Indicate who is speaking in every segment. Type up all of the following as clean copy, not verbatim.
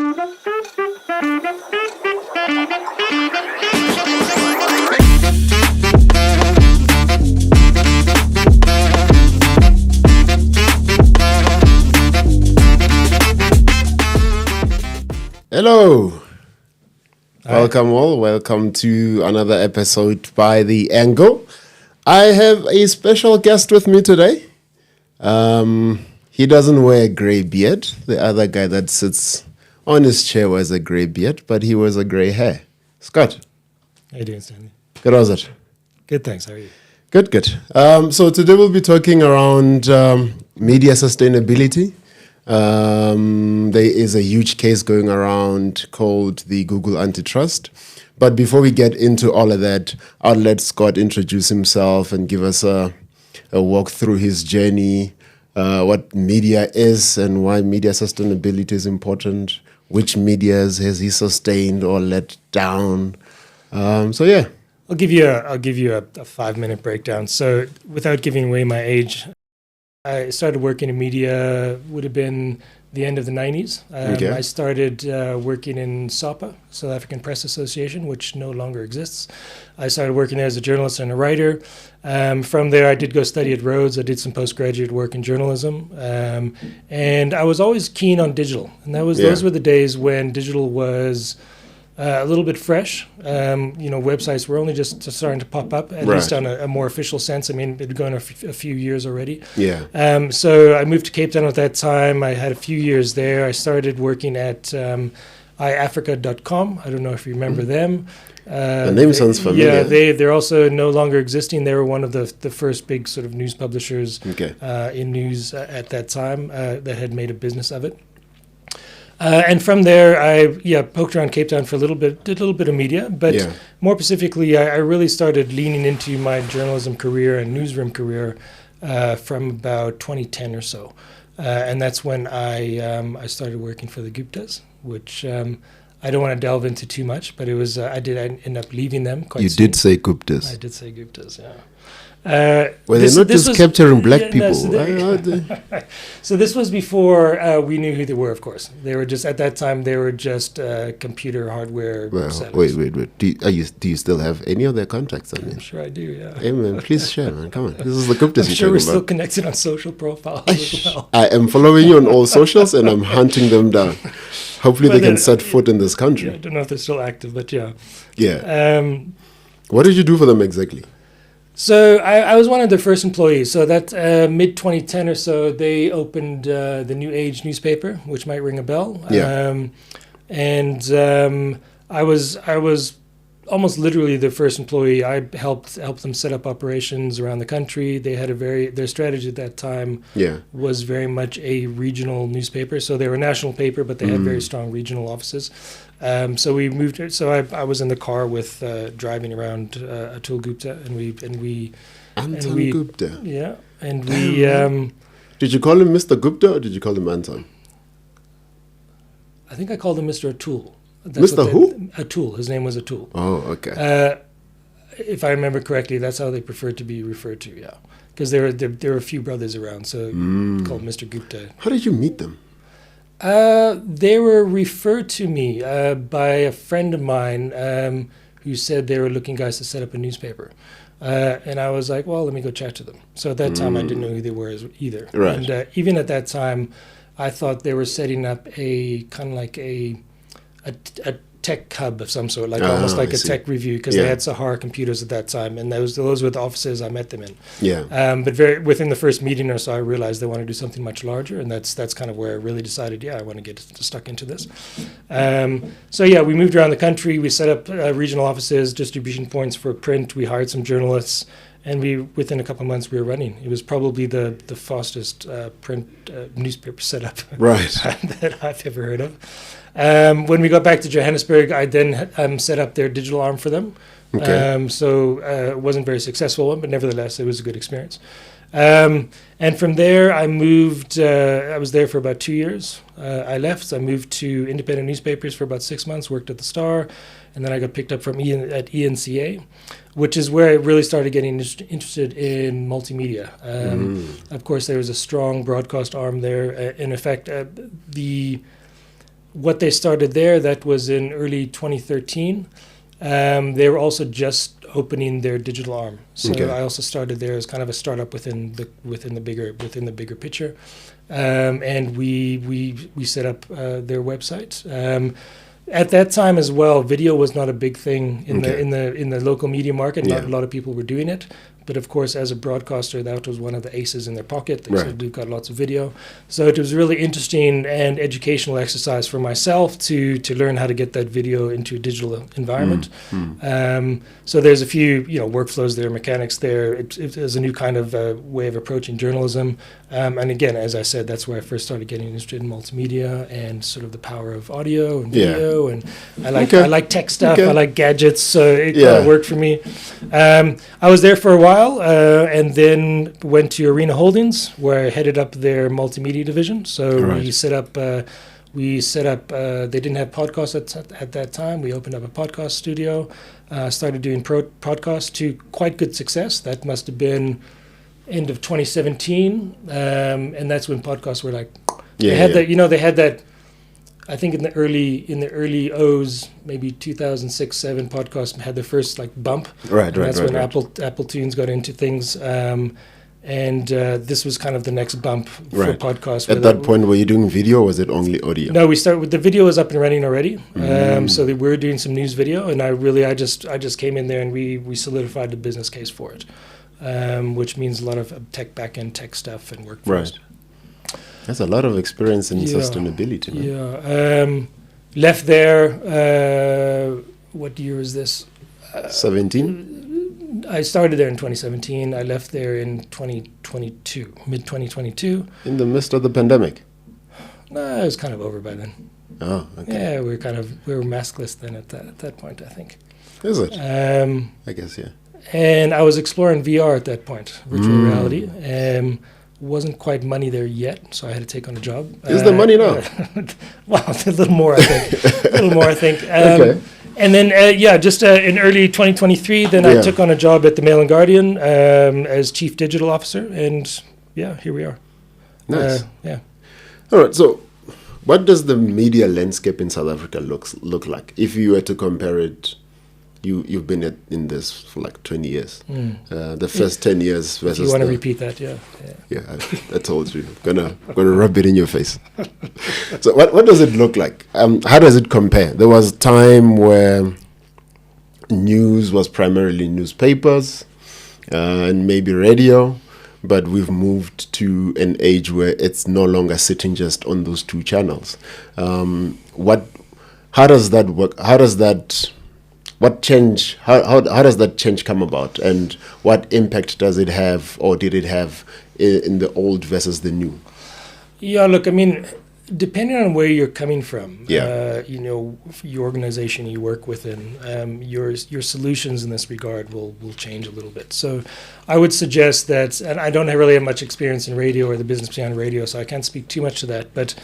Speaker 1: Hello. Welcome all. Welcome to another episode by The Angle. I have a special guest with me today. He doesn't wear a grey beard. The other guy that sits on his chair wears a grey beard, but he wears a grey hair. Scott.
Speaker 2: How you doing, Stanley?
Speaker 1: Good, how's it?
Speaker 2: Good, thanks. How are you?
Speaker 1: Good. So today we'll be talking around media sustainability. There is a huge case going around called the Google Antitrust. But before we get into all of that, I'll let Scott introduce himself and give us a walk through his journey, what media is and why media sustainability is important, which medias has he sustained or let down. Yeah.
Speaker 2: I'll give you a 5-minute breakdown. So without giving away my age, I started working in media, would have been the end of the 90s. I started working in SAPA, South African Press Association, which no longer exists. I started working there as a journalist and a writer. From there, I did go study at Rhodes. I did some postgraduate work in journalism. And I was always keen on digital. And those were the days when digital was a little bit fresh. Websites were only just starting to pop up, at least on a more official sense. I mean, it had gone a few years already.
Speaker 1: Yeah.
Speaker 2: So I moved to Cape Town at that time. I had a few years there. I started working at iAfrica.com. I don't know if you remember them.
Speaker 1: The name sounds familiar.
Speaker 2: Yeah, they're also no longer existing. They were one of the first big sort of news publishers in news at that time that had made a business of it. And from there, I poked around Cape Town for a little bit, did a little bit of media, but more specifically, I really started leaning into my journalism career and newsroom career from about 2010 or so. And that's when I started working for the Guptas, which I don't want to delve into too much, but it was I end up leaving them quite soon.
Speaker 1: You did say Guptas.
Speaker 2: I did say Guptas, yeah.
Speaker 1: They're not just capturing black people.
Speaker 2: So this was before we knew who they were, of course. They were just, at that time, they were just computer hardware sellers.
Speaker 1: Wait. Do you still have any of their contacts? I mean,
Speaker 2: I'm sure I do, yeah.
Speaker 1: Hey, man, please share, man. Come on. This is the Guptas
Speaker 2: I'm sure we're still connected on social profiles as well.
Speaker 1: I am following you on all socials, and I'm hunting them down. Hopefully they can set foot in this country.
Speaker 2: Yeah, I don't know if they're still active, but yeah.
Speaker 1: Yeah. What did you do for them exactly?
Speaker 2: So I was one of their first employees. So that mid-2010 or so, they opened the New Age newspaper, which might ring a bell.
Speaker 1: Yeah.
Speaker 2: I was almost literally their first employee. I helped them set up operations around the country. They had their strategy at that time was very much a regional newspaper. So they were a national paper, but they had very strong regional offices. So we moved. So I was in the car with driving around Atul Gupta, and we
Speaker 1: Gupta.
Speaker 2: Yeah, and we.
Speaker 1: Did you call him Mr. Gupta or did you call him Anton?
Speaker 2: I think I called him Mr. Atul.
Speaker 1: Mr. Who?
Speaker 2: Atul. His name was Atul.
Speaker 1: Oh, okay.
Speaker 2: If I remember correctly, that's how they preferred to be referred to. Yeah, because there were a few brothers around, so called Mr. Gupta.
Speaker 1: How did you meet them?
Speaker 2: They were referred to me by a friend of mine who said they were looking guys to set up a newspaper. And I was like, well, let me go chat to them. So at that time, I didn't know who they were either.
Speaker 1: Right.
Speaker 2: And even at that time, I thought they were setting up a kind of like a tech hub of some sort, like almost like a tech review, because they had Sahara computers at that time, and those were the offices I met them in.
Speaker 1: Yeah.
Speaker 2: But within the first meeting or so, I realized they want to do something much larger, and that's kind of where I really decided, I want to get stuck into this. We moved around the country. We set up regional offices, distribution points for print. We hired some journalists, and within a couple of months, we were running. It was probably the fastest print newspaper setup that I've ever heard of. When we got back to Johannesburg, I then set up their digital arm for them. Okay. It wasn't a very successful one, but nevertheless, it was a good experience. And from there, I moved. I was there for about 2 years. I left. So I moved to independent newspapers for about 6 months, worked at the Star, and then I got picked up at ENCA, which is where I really started getting interested in multimedia. Of course, there was a strong broadcast arm there. In effect, what they started there, that was in early 2013. They were also just opening their digital arm, so
Speaker 1: Okay.
Speaker 2: I also started there as kind of a startup within the bigger picture, and we set up their website. At that time as well, video was not a big thing in the local media market. Not a lot of people were doing it. But of course, as a broadcaster, that was one of the aces in their pocket. They said, we've got lots of video. So it was really interesting and educational exercise for myself to learn how to get that video into a digital environment. So there's a few workflows there, mechanics there. It's a new kind of way of approaching journalism. And again, as I said, that's where I first started getting interested in multimedia and sort of the power of audio and video. And I like tech stuff. I like gadgets. So it kind of worked for me. I was there for a while. And then went to Arena Holdings, where I headed up their multimedia division. So we set up. They didn't have podcasts at that time. We opened up a podcast studio. Started doing podcasts to quite good success. That must have been end of 2017, and that's when podcasts were like. They had that. I think in the early O's, maybe 2006, 2007, podcasts had their first bump.
Speaker 1: Right.
Speaker 2: That's when Apple Tunes got into things, and this was kind of the next bump for podcasts.
Speaker 1: At that point, were you doing video, or was it only audio?
Speaker 2: No, we started with the video was up and running already. So we were doing some news video, and I just came in there and we solidified the business case for it, which means a lot of back-end tech stuff and workflows.
Speaker 1: Right. That's a lot of experience in sustainability. Man.
Speaker 2: Yeah. Left there, what year is this?
Speaker 1: 17?
Speaker 2: I started there in 2017. I left there in 2022, mid-2022.
Speaker 1: In the midst of the pandemic?
Speaker 2: No, it was kind of over by then.
Speaker 1: Oh, okay.
Speaker 2: Yeah, we were maskless then at that point, I think.
Speaker 1: Is it? I guess, yeah.
Speaker 2: And I was exploring VR at that point, virtual reality. Wasn't quite money there yet, so I had to take on a job.
Speaker 1: Is there money now?
Speaker 2: Well, a little more, I think.
Speaker 1: Okay.
Speaker 2: And then, just in early 2023, then I took on a job at the Mail and Guardian as Chief Digital Officer, and here we are.
Speaker 1: Nice.
Speaker 2: All
Speaker 1: right, so what does the media landscape in South Africa look like? If you were to compare it, you've been in this for 20 years. The first 10 years versus.
Speaker 2: If you want to repeat that, yeah.
Speaker 1: Yeah, I told you. I'm gonna rub it in your face. So what does it look like? How does it compare? There was a time where news was primarily newspapers and maybe radio, but we've moved to an age where it's no longer sitting just on those two channels. How does that work? What change? How does that change come about, and what impact does it have, or did it have, in the old versus the new?
Speaker 2: Yeah, look, I mean, depending on where you're coming from, your organization you work within, your solutions in this regard will change a little bit. So I would suggest that, and I don't really have much experience in radio or the business behind radio, so I can't speak too much to that, but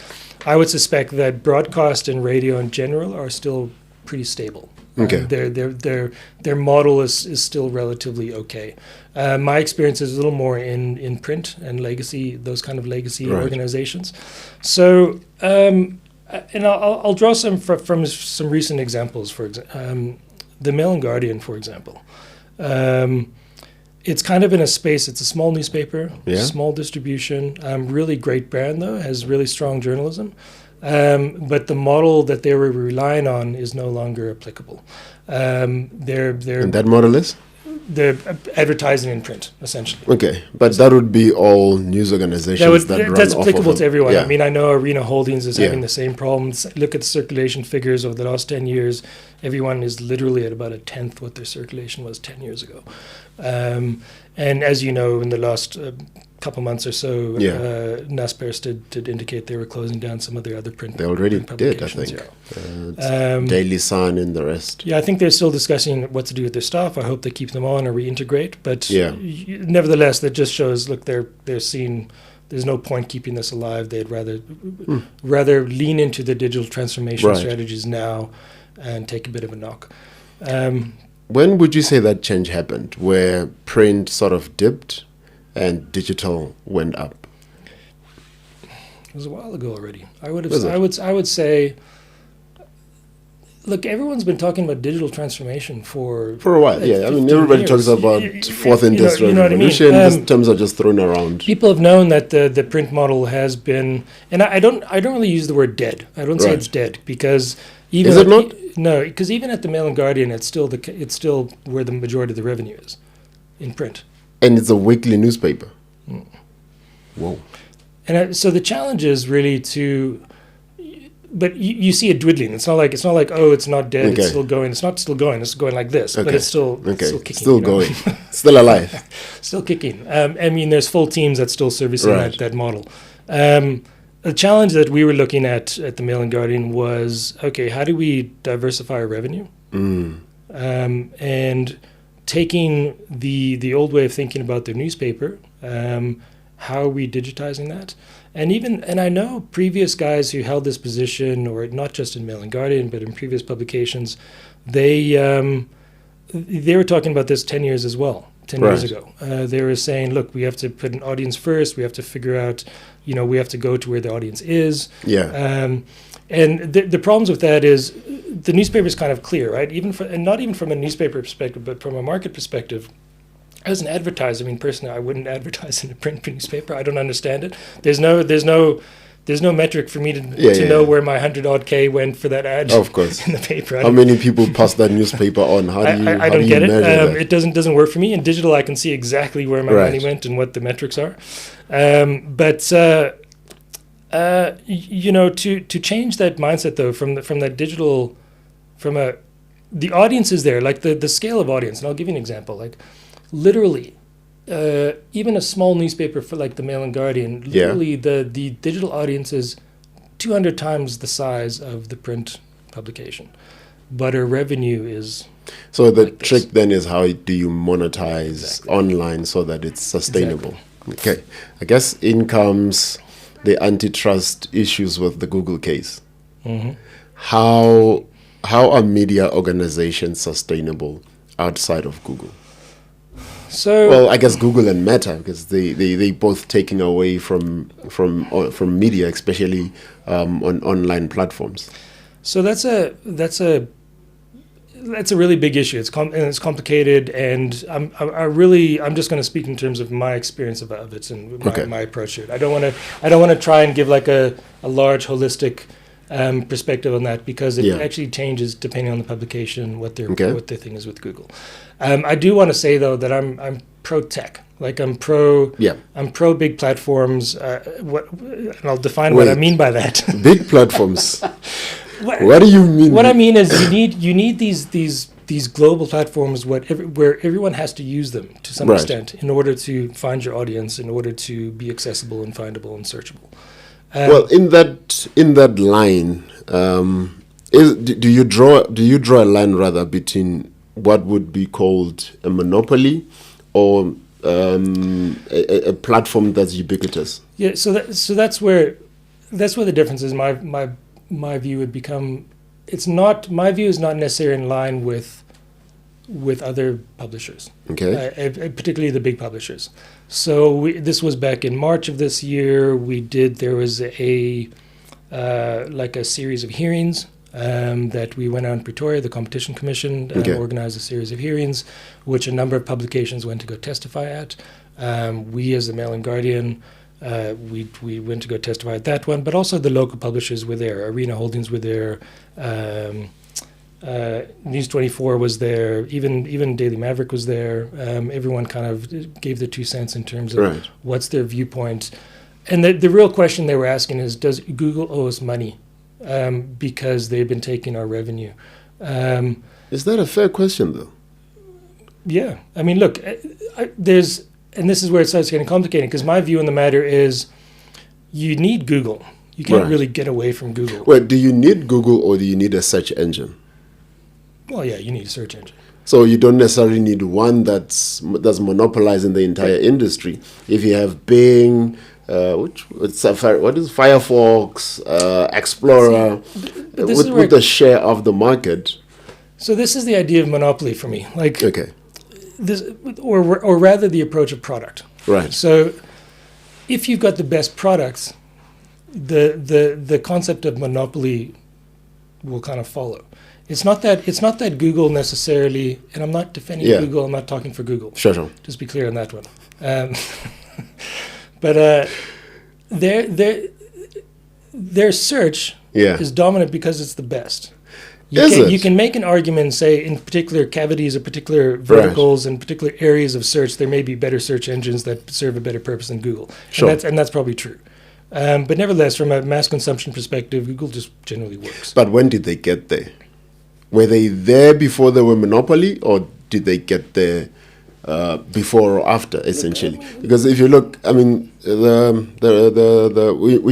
Speaker 2: I would suspect that broadcast and radio in general are still pretty stable.
Speaker 1: Okay.
Speaker 2: Their model is still relatively okay. My experience is a little more in print and legacy, those kind of legacy organizations. So, and I'll draw some from some recent examples. For example, the Mail and Guardian, for example. It's kind of in a space. It's a small newspaper, small distribution. Really great brand though, has really strong journalism. But the model that they were relying on is no longer applicable. And
Speaker 1: that model is?
Speaker 2: They're advertising in print, essentially.
Speaker 1: Okay, but that would be all news organizations
Speaker 2: that's applicable to everyone.
Speaker 1: Yeah.
Speaker 2: I mean, I know Arena Holdings is having the same problems. Look at the circulation figures over the last 10 years. Everyone is literally at about a tenth what their circulation was 10 years ago. And as you know, in the last couple months or so, Naspers did indicate they were closing down some of their other print.
Speaker 1: They already did, I think. Daily Sun and the rest. Yeah,
Speaker 2: I think they're still discussing what to do with their staff. I hope they keep them on or reintegrate. But nevertheless, that just shows, look, they're seeing there's no point keeping this alive. They'd rather lean into the digital transformation strategies now and take a bit of a knock.
Speaker 1: When would you say that change happened, where print sort of dipped and digital went up?
Speaker 2: It was a while ago already. I would say Look, everyone's been talking about digital transformation for
Speaker 1: For a while,
Speaker 2: like
Speaker 1: yeah. I mean,
Speaker 2: 15
Speaker 1: everybody
Speaker 2: years.
Speaker 1: talks about fourth industrial
Speaker 2: you know what I mean?
Speaker 1: revolution. These terms are just thrown around.
Speaker 2: People have known that the print model has been, and I don't really use the word dead. I don't say
Speaker 1: Right.
Speaker 2: it's dead because even
Speaker 1: Is it not?
Speaker 2: No, because even at the Mail and Guardian, it's still where the majority of the revenue is in print.
Speaker 1: And it's a weekly newspaper. Whoa.
Speaker 2: And so the challenge is really to, but you see it dwindling. It's not like oh, it's not dead.
Speaker 1: Okay.
Speaker 2: It's still going. It's not still going. It's going like this, but
Speaker 1: Okay.
Speaker 2: it's still kicking.
Speaker 1: Still
Speaker 2: you know?
Speaker 1: going. Still alive.
Speaker 2: Still kicking. I mean, there's full teams that still servicing
Speaker 1: Right.
Speaker 2: that model. The challenge that we were looking at the Mail and Guardian was, okay, how do we diversify our revenue? And taking the old way of thinking about the newspaper, how are we digitizing that? And I know previous guys who held this position, or not just in Mail and Guardian, but in previous publications, they were talking about this 10 years as well. 10 years
Speaker 1: Right.
Speaker 2: ago, they were saying, look, we have to put an audience first. We have to figure out, we have to go to where the audience is.
Speaker 1: Yeah.
Speaker 2: And the problems with that is the newspaper is kind of clear, right? And not even from a newspaper perspective, but from a market perspective. As an advertiser, I mean, personally, I wouldn't advertise in a print newspaper. I don't understand it. There's no metric for me to know where my 100-odd K went for that ad.
Speaker 1: Of course.
Speaker 2: In the paper.
Speaker 1: How many people pass that newspaper on? How do you
Speaker 2: I don't get it.
Speaker 1: measure that?
Speaker 2: It doesn't work for me. In digital, I can see exactly where my
Speaker 1: Right.
Speaker 2: money went and what the metrics are. To change that mindset though, from that digital, the audience is there, like the scale of audience. And I'll give you an example. Like, literally, even a small newspaper for like the Mail and Guardian, literally the digital audience is 200 times the size of the print publication, but our revenue is.
Speaker 1: So the
Speaker 2: like
Speaker 1: trick
Speaker 2: this.
Speaker 1: then is, how do you monetize
Speaker 2: Exactly.
Speaker 1: online so that it's sustainable? Okay. I guess in comes the antitrust issues with the Google case.
Speaker 2: Mm-hmm.
Speaker 1: How are media organizations sustainable outside of Google?
Speaker 2: So
Speaker 1: Well, I guess Google and Meta, because they both taking away from media, especially on online platforms.
Speaker 2: So that's a really big issue. It's complicated, and I'm just going to speak in terms of my experience of it and my approach to it. I don't want to try and give like a large holistic perspective on that, because it actually changes depending on the publication, what their thing is with Google. I do want to say though that I'm pro tech. Like I'm pro big platforms. And I'll define what I mean by that.
Speaker 1: Big platforms. What do you mean?
Speaker 2: What I mean is you need these global platforms where everyone has to use them to some extent in order to find your audience, in order to be accessible and findable and searchable.
Speaker 1: Well, in that line, do you draw a line rather between what would be called a monopoly or a platform that's ubiquitous?
Speaker 2: Yeah, so that's where the difference is. My view would become, my view is not necessarily in line with other publishers.
Speaker 1: Okay.
Speaker 2: Particularly the big publishers. So this was back in March of this year. There was a series of hearings that we went out in Pretoria. The Competition Commission organized a series of hearings, which a number of publications went to go testify at. We, as the Mail and Guardian, we went to go testify at that one, but also the local publishers were there. Arena Holdings were there. News 24 was there. Even Daily Maverick was there. Everyone kind of gave their 2 cents in terms of what's their viewpoint. And the real question they were asking is, does Google owe us money because they've been taking our revenue?
Speaker 1: Is that a fair question, though?
Speaker 2: Yeah. I mean, look, and this is where it starts getting complicated, because my view on the matter is you need Google. You can't really get away from Google.
Speaker 1: Well, do you need Google or do you need a search engine?
Speaker 2: Well, yeah, you need a search engine.
Speaker 1: So you don't necessarily need one that's monopolizing the entire industry. If you have Bing, what is Firefox, Explorer, with the share of the market.
Speaker 2: So this is the idea of monopoly for me. Like, this, or rather, the approach of product.
Speaker 1: Right.
Speaker 2: So, if you've got the best products, the concept of monopoly will kind of follow. It's not that Google necessarily, and I'm not defending
Speaker 1: Yeah.
Speaker 2: Google. I'm not talking for Google.
Speaker 1: Sure.
Speaker 2: Just be clear on that one. But their search
Speaker 1: Yeah.
Speaker 2: is dominant because it's the best.
Speaker 1: Is it?
Speaker 2: You can make an argument, say, in particular cavities or particular verticals and particular areas of search, there may be better search engines that serve a better purpose than Google.
Speaker 1: Sure.
Speaker 2: And that's probably true. But nevertheless, from a mass consumption perspective, Google just generally works.
Speaker 1: But when did they get there? Were they there before they were monopoly, or did they get there before or after, essentially? Because if you look, I mean, if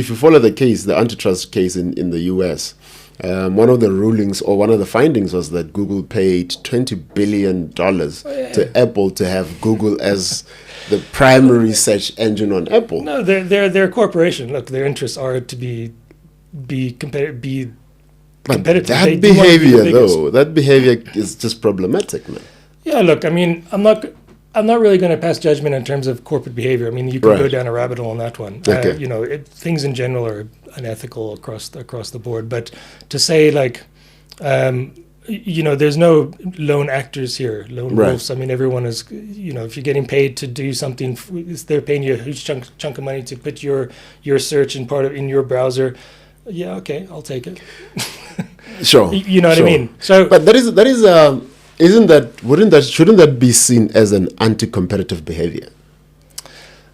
Speaker 1: you follow the case, the antitrust case in the US, one of the rulings or one of the findings was that Google paid $20 billion to Apple to have Google as the primary search engine on Apple.
Speaker 2: No, they're a corporation. Look, their interests are to be competitive.
Speaker 1: But
Speaker 2: competitive.
Speaker 1: that
Speaker 2: They do want to be the
Speaker 1: behavior,
Speaker 2: biggest.
Speaker 1: though, that behavior is just problematic, man.
Speaker 2: Yeah, look, I mean, I'm not really going to pass judgment in terms of corporate behavior. I mean, you can go
Speaker 1: Right.
Speaker 2: down a rabbit hole on that one.
Speaker 1: Okay.
Speaker 2: Things in general are unethical across the board. But to say like, there's no lone actors here, lone
Speaker 1: Right.
Speaker 2: wolves. I mean, everyone is, if you're getting paid to do something, they're paying you a huge chunk of money to put your search in your browser. Yeah, okay, I'll take it.
Speaker 1: Sure.
Speaker 2: You know what
Speaker 1: sure.
Speaker 2: I mean? So,
Speaker 1: But shouldn't that be seen as an anti-competitive behavior?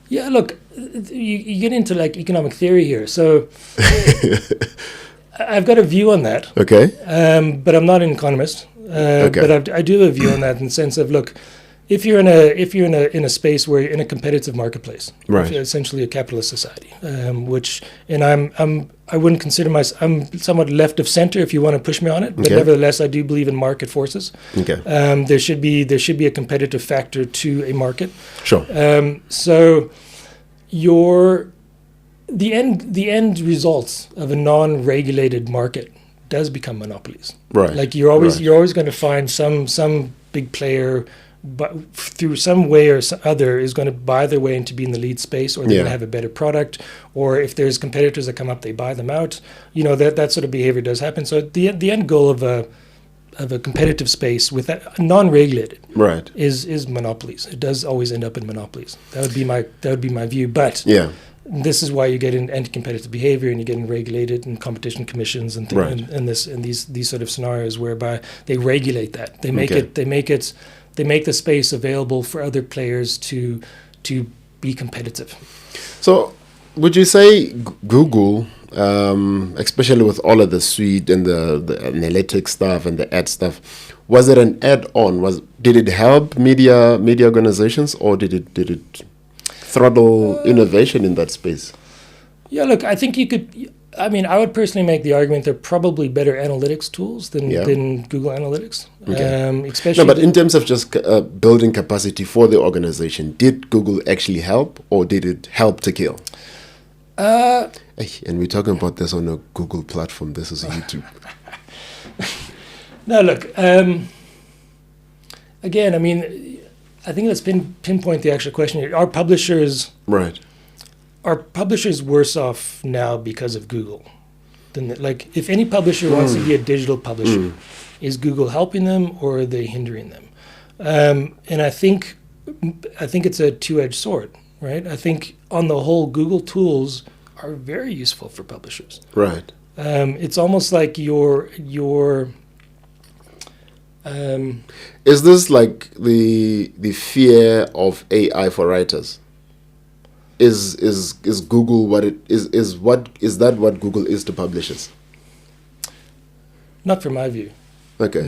Speaker 2: yeah, look, you get into like economic theory here. So I've got a view on that,
Speaker 1: Okay.
Speaker 2: but I'm not an economist.
Speaker 1: Okay.
Speaker 2: But I do have a view on that in the sense of, look, if you're in a space where you're in a competitive marketplace,
Speaker 1: Right.
Speaker 2: if you're essentially a capitalist society, I wouldn't consider myself, I'm somewhat left of center if you want to push me on it, but
Speaker 1: Okay.
Speaker 2: nevertheless I do believe in market forces.
Speaker 1: Okay.
Speaker 2: There should be a competitive factor to a market.
Speaker 1: Sure.
Speaker 2: So the end results of a non-regulated market does become monopolies.
Speaker 1: Right.
Speaker 2: Like you're always going to find some big player, but through some way or other is going to buy their way into being the lead space, or they're going to have a better product, or if there's competitors that come up, they buy them out. That sort of behavior does happen. So the end goal of a competitive space with that non-regulated
Speaker 1: Right.
Speaker 2: is monopolies. It does always end up in monopolies. That would be my view. But
Speaker 1: Yeah.
Speaker 2: this is why you get in anti-competitive behavior, and you get in regulated and competition commissions and
Speaker 1: Right.
Speaker 2: these sort of scenarios whereby they regulate that. They make
Speaker 1: Okay.
Speaker 2: they make the space available for other players to be competitive.
Speaker 1: So, would you say Google, especially with all of the suite and the analytics stuff and the ad stuff, was it an add-on? Did it help media organizations, or did it throttle innovation in that space?
Speaker 2: Yeah, look, I think you could. I mean, I would personally make the argument they're probably better analytics tools than Google Analytics.
Speaker 1: Okay.
Speaker 2: Especially
Speaker 1: No, but in terms of just building capacity for the organization, did Google actually help, or did it help to kill? And we're talking about this on a Google platform. This is YouTube.
Speaker 2: No, look. Again, I mean, I think let's pinpoint the actual question here. Are publishers worse off now because of Google? Like, if any publisher wants to be a digital publisher, is Google helping them, or are they hindering them? And I think it's a two-edged sword, right? I think on the whole, Google tools are very useful for publishers.
Speaker 1: Right.
Speaker 2: It's almost like your
Speaker 1: Is this like the fear of AI for writers? Is Google what it is? Is that what Google is to publishers?
Speaker 2: not from my view.
Speaker 1: Okay.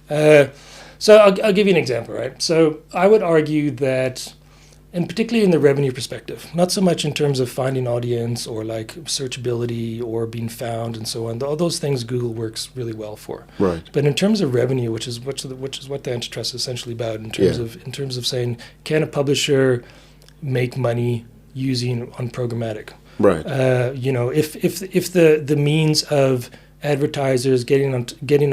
Speaker 2: No. So I'll give you an example, right? So I would argue that, and particularly in the revenue perspective, not so much in terms of finding audience or like searchability or being found and so on. All those things Google works really well for.
Speaker 1: Right.
Speaker 2: But in terms of revenue, which is what the antitrust is essentially about, in terms of saying, can a publisher make money using on programmatic?
Speaker 1: Right.
Speaker 2: If the means of advertisers getting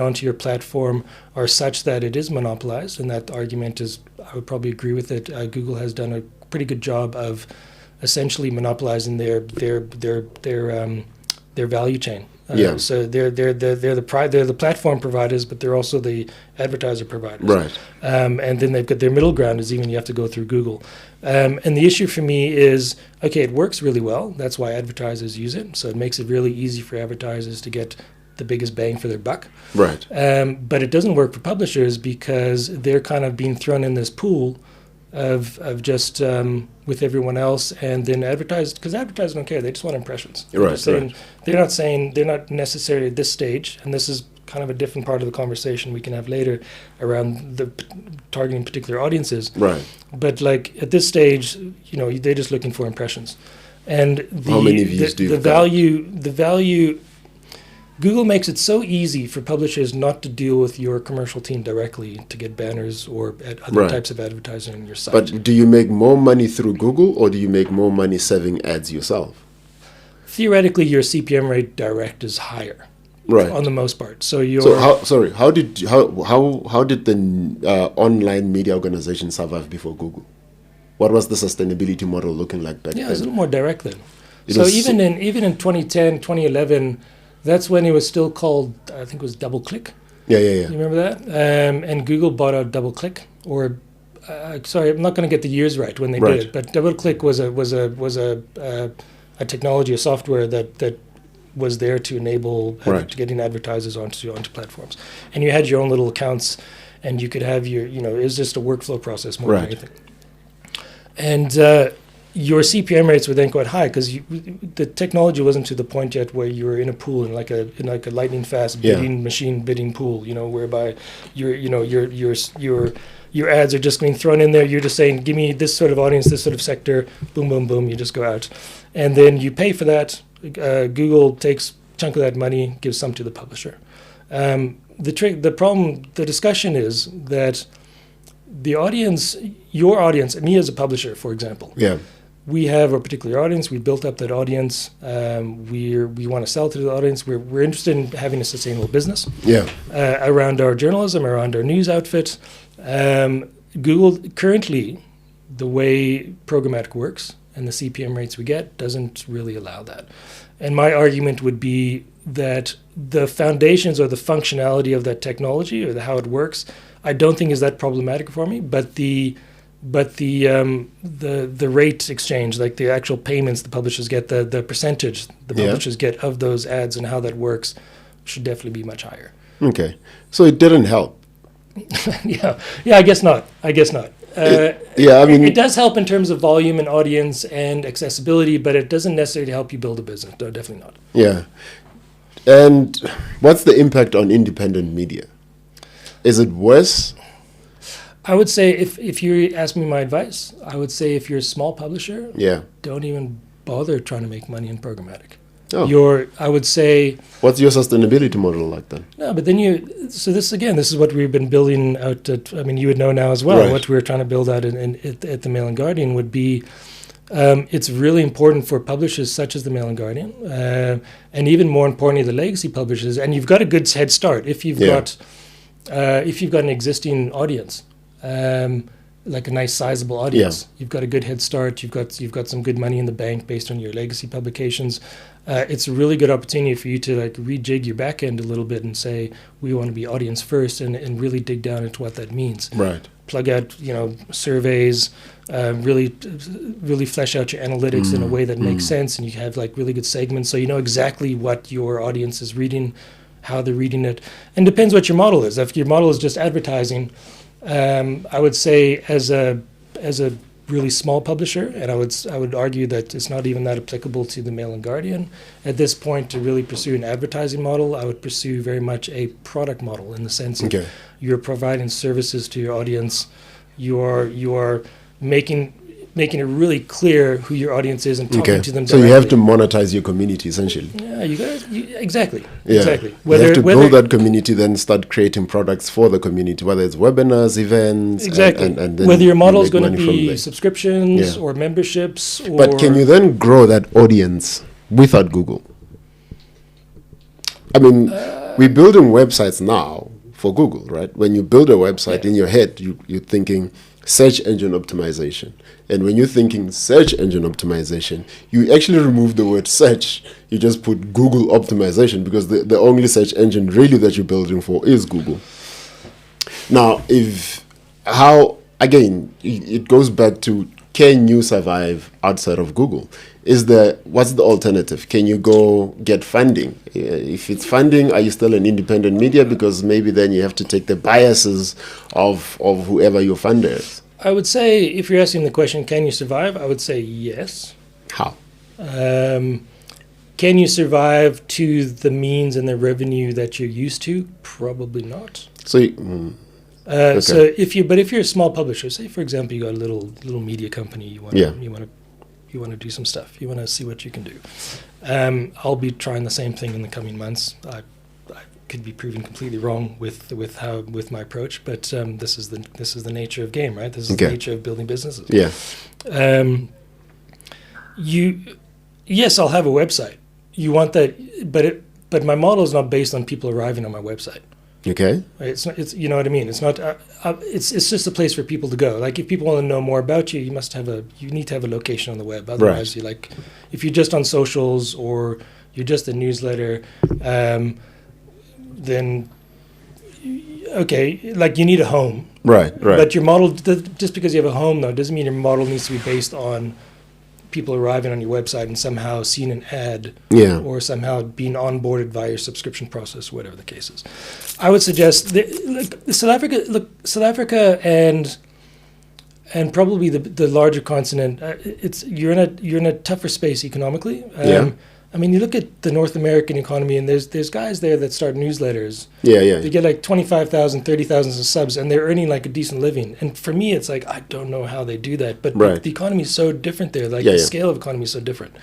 Speaker 2: onto your platform are such that it is monopolized, and that argument is, I would probably agree with it. Google has done a pretty good job of essentially monopolizing their value chain.
Speaker 1: Yeah.
Speaker 2: So they're the platform providers, but they're also the advertiser providers.
Speaker 1: Right.
Speaker 2: And then they've got their middle ground is even you have to go through Google. And the issue for me is, okay, it works really well. That's why advertisers use it. So it makes it really easy for advertisers to get the biggest bang for their buck.
Speaker 1: Right.
Speaker 2: But it doesn't work for publishers because they're kind of being thrown in this pool of just with everyone else, and then because advertisers don't care, they just want impressions. They're not necessarily at this stage, and this is kind of a different part of the conversation we can have later around the targeting particular audiences.
Speaker 1: Right.
Speaker 2: But like at this stage, they're just looking for impressions, and
Speaker 1: how many views do you have?
Speaker 2: The value. Google makes it so easy for publishers not to deal with your commercial team directly to get banners or other types of advertising on your site.
Speaker 1: But do you make more money through Google, or do you make more money serving ads yourself?
Speaker 2: Theoretically, your CPM rate direct is higher,
Speaker 1: right,
Speaker 2: on the most part. So
Speaker 1: how did the online media organization survive before Google? What was the sustainability model looking like back then?
Speaker 2: Yeah, it was a little more direct then. Even in 2010, 2011. That's when it was still called, I think it was DoubleClick.
Speaker 1: Yeah.
Speaker 2: You remember that? And Google bought out DoubleClick, or sorry, I'm not going to get the years right when they did it. But DoubleClick was a technology, a software that was there to enable getting advertisers onto platforms. And you had your own little accounts, and you could have it was just a workflow process more than anything. And your CPM rates were then quite high because the technology wasn't to the point yet where you were in a pool in like a lightning fast machine bidding pool, whereby your ads are just being thrown in there. You're just saying, give me this sort of audience, this sort of sector, boom, boom, boom. You just go out, and then you pay for that. Google takes a chunk of that money, gives some to the publisher. The discussion is that the audience, your audience, me as a publisher, for example.
Speaker 1: Yeah.
Speaker 2: We have a particular audience. We built up that audience. We want to sell to the audience. We're interested in having a sustainable business.
Speaker 1: Yeah.
Speaker 2: Around our journalism, around our news outfit. Google currently, the way programmatic works and the CPM rates we get doesn't really allow that. And my argument would be that the foundations or the functionality of that technology or how it works, I don't think is that problematic for me. But the rate exchange, like the actual payments the publishers get, the percentage the publishers get of those ads and how that works, should definitely be much higher.
Speaker 1: Okay, so it didn't help.
Speaker 2: Yeah, I guess not. It does help in terms of volume and audience and accessibility, but it doesn't necessarily help you build a business. No, definitely not.
Speaker 1: Yeah, and what's the impact on independent media? Is it worse?
Speaker 2: I would say if you ask me my advice, I would say if you're a small publisher, don't even bother trying to make money in programmatic.
Speaker 1: Oh.
Speaker 2: I would say.
Speaker 1: What's your sustainability model like then?
Speaker 2: No, but then this is what we've been building out you would know now as well.
Speaker 1: Right.
Speaker 2: What we were trying to build out at the Mail and Guardian would be, it's really important for publishers such as the Mail and Guardian, and even more importantly, the legacy publishers. And you've got a good head start if you've got an existing audience. Like a nice sizable audience. You've got a good head start. You've got some good money in the bank based on your legacy publications. It's a really good opportunity for you to like rejig your back end a little bit and say, we want to be audience first and really dig down into what that means.
Speaker 1: Right.
Speaker 2: Plug out, surveys, really flesh out your analytics in a way that makes sense, and you have like really good segments so you know exactly what your audience is reading, how they're reading it. And depends what your model is. If your model is just advertising, I would say as a really small publisher, and I would argue that it's not even that applicable to the Mail and Guardian at this point to really pursue an advertising model. I would pursue very much a product model in the sense of you're providing services to your audience. You're making it really clear who your audience is and talking to them directly.
Speaker 1: So you have to monetize your community essentially.
Speaker 2: Yeah, exactly.
Speaker 1: Yeah.
Speaker 2: Exactly.
Speaker 1: You have to build that community, then start creating products for the community, whether it's webinars, events.
Speaker 2: Exactly.
Speaker 1: And then
Speaker 2: whether your model is going to be subscriptions or memberships.
Speaker 1: But can you then grow that audience without Google? I mean, we're building websites now for Google, right? When you build a website
Speaker 2: Yeah.
Speaker 1: in your head, you're thinking search engine optimization. And when you're thinking search engine optimization, you actually remove the word search. You just put Google optimization, because the only search engine really that you're building for is Google. Now, again, it goes back to, can you survive outside of Google? What's the alternative? Can you go get funding? If it's funding, are you still an independent media? Because maybe then you have to take the biases of whoever your funder is.
Speaker 2: I would say, if you're asking the question, can you survive? I would say yes.
Speaker 1: How?
Speaker 2: Can you survive to the means and the revenue that you're used to? Probably not.
Speaker 1: So, okay.
Speaker 2: So if you're a small publisher, say for example you got a little media company, you want to do some stuff, you want to see what you can do. I'll be trying the same thing in the coming months. I could be proven completely wrong with my approach, but this is the nature of game, right? This is the nature of building businesses.
Speaker 1: Yeah.
Speaker 2: Yes, I'll have a website. You want that, but my model is not based on people arriving on my website.
Speaker 1: Okay.
Speaker 2: Right? It's you know what I mean. It's not. It's just a place for people to go. Like if people want to know more about you, you need to have a location on the web. Otherwise, if you're just on socials or you're just a newsletter, then okay, like you need a home.
Speaker 1: Right.
Speaker 2: But your model, just because you have a home though, doesn't mean your model needs to be based on people arriving on your website and somehow seeing an ad, or somehow being onboarded via your subscription process, whatever the case is. I would suggest South Africa and probably the larger continent. You're in a tougher space economically. I mean, you look at the North American economy, and there's guys there that start newsletters. They get like 25,000, 30,000 subs, and they're earning like a decent living. And for me, it's like, I don't know how they do that. But the economy is so different there. Like the scale of economy is so different.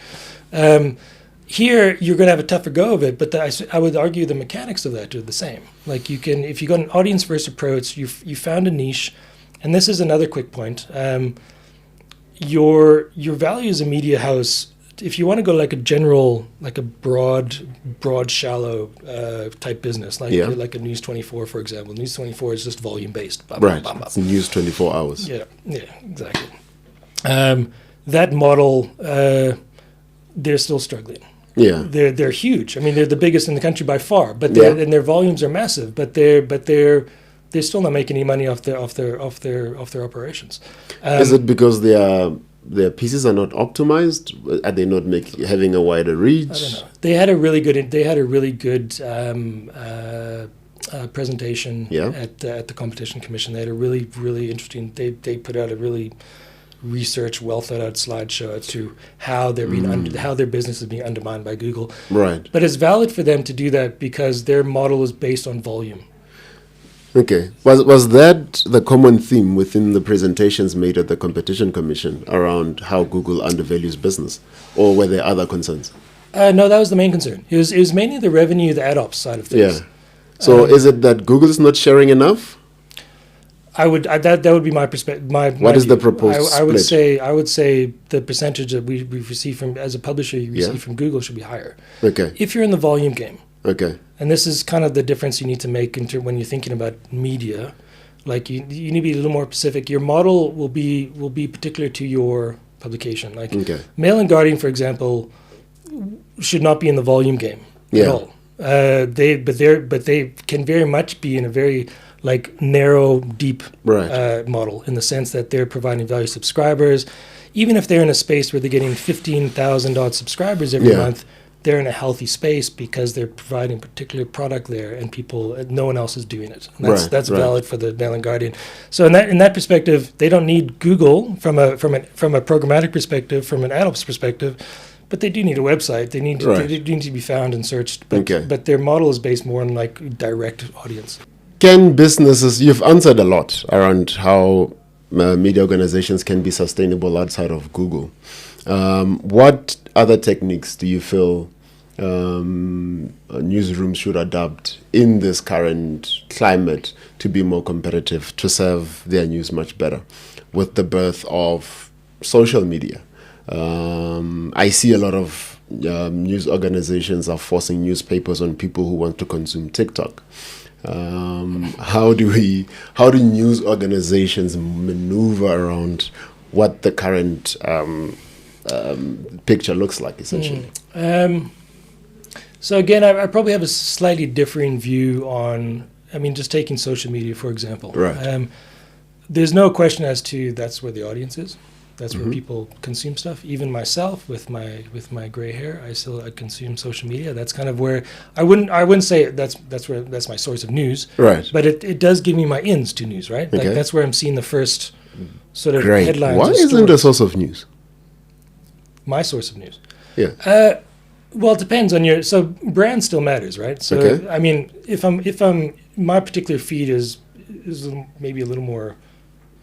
Speaker 2: Here, you're going to have a tougher go of it, but I would argue the mechanics of that are the same. Like if you got an audience-first approach, you found a niche, and this is another quick point. Your value as a media house, if you want to go like a general, like a broad, shallow type business, like a News 24, for example. News 24 is just volume based.
Speaker 1: It's News 24 hours.
Speaker 2: Yeah, exactly. That model, they're still struggling.
Speaker 1: Yeah,
Speaker 2: they're huge. I mean, they're the biggest in the country by far, but and their volumes are massive. But they're still not making any money off their operations.
Speaker 1: Is it because their pieces are not optimized? Are they not having a wider reach?
Speaker 2: I don't know. They had a really good presentation at the Competition Commission. They had a really interesting. They put out a really well thought out slideshow as to how they're being how their business is being undermined by Google.
Speaker 1: Right.
Speaker 2: But it's valid for them to do that because their model is based on volume.
Speaker 1: Okay. Was that the common theme within the presentations made at the Competition Commission around how Google undervalues business, or were there other concerns?
Speaker 2: No, that was the main concern. It was mainly the revenue, the ad ops side of things.
Speaker 1: Yeah. So is it that Google is not sharing enough?
Speaker 2: That would be my perspective.
Speaker 1: What is the proposed split?
Speaker 2: I would say the percentage that we receive from, as a publisher, you receive from Google should be higher.
Speaker 1: Okay.
Speaker 2: If you're in the volume game.
Speaker 1: Okay.
Speaker 2: And this is kind of the difference you need to make when you're thinking about media. Like you need to be a little more specific. Your model will be particular to your publication. Like Mail and Guardian, for example, should not be in the volume game at all. They can very much be in a very narrow, deep model, in the sense that they're providing value to subscribers. Even if they're in a space where they're getting 15,000 odd subscribers every month, they're in a healthy space because they're providing a particular product there, and no one else is doing it. And that's valid for the Mail and Guardian. So in that perspective, they don't need Google from a programmatic perspective, from an ad ops perspective, but they do need a website. They need to be found and searched. But their model is based more on direct audience.
Speaker 1: Can businesses? You've answered a lot around how media organizations can be sustainable outside of Google. What other techniques do you feel newsrooms should adopt in this current climate to be more competitive, to serve their news much better? With the birth of social media, I see a lot of news organizations are forcing newspapers on people who want to consume TikTok. How do news organizations maneuver around what the current picture looks like, essentially?
Speaker 2: So again, I probably have a slightly differing view on, just taking social media, for example.
Speaker 1: Right.
Speaker 2: There's no question as to that's where the audience is. That's where people consume stuff. Even myself, with my gray hair, I consume social media. That's kind of where I wouldn't say that's my source of news.
Speaker 1: Right.
Speaker 2: But it does give me my ins to news, right? Like
Speaker 1: Okay.
Speaker 2: that's where I'm seeing the first sort of
Speaker 1: Great.
Speaker 2: headlines.
Speaker 1: Why
Speaker 2: or
Speaker 1: isn't it a
Speaker 2: stories.
Speaker 1: source of news?
Speaker 2: My source of news?
Speaker 1: Yeah.
Speaker 2: Well, it depends on so brand still matters, right? So
Speaker 1: Okay.
Speaker 2: if I'm my particular feed is maybe a little more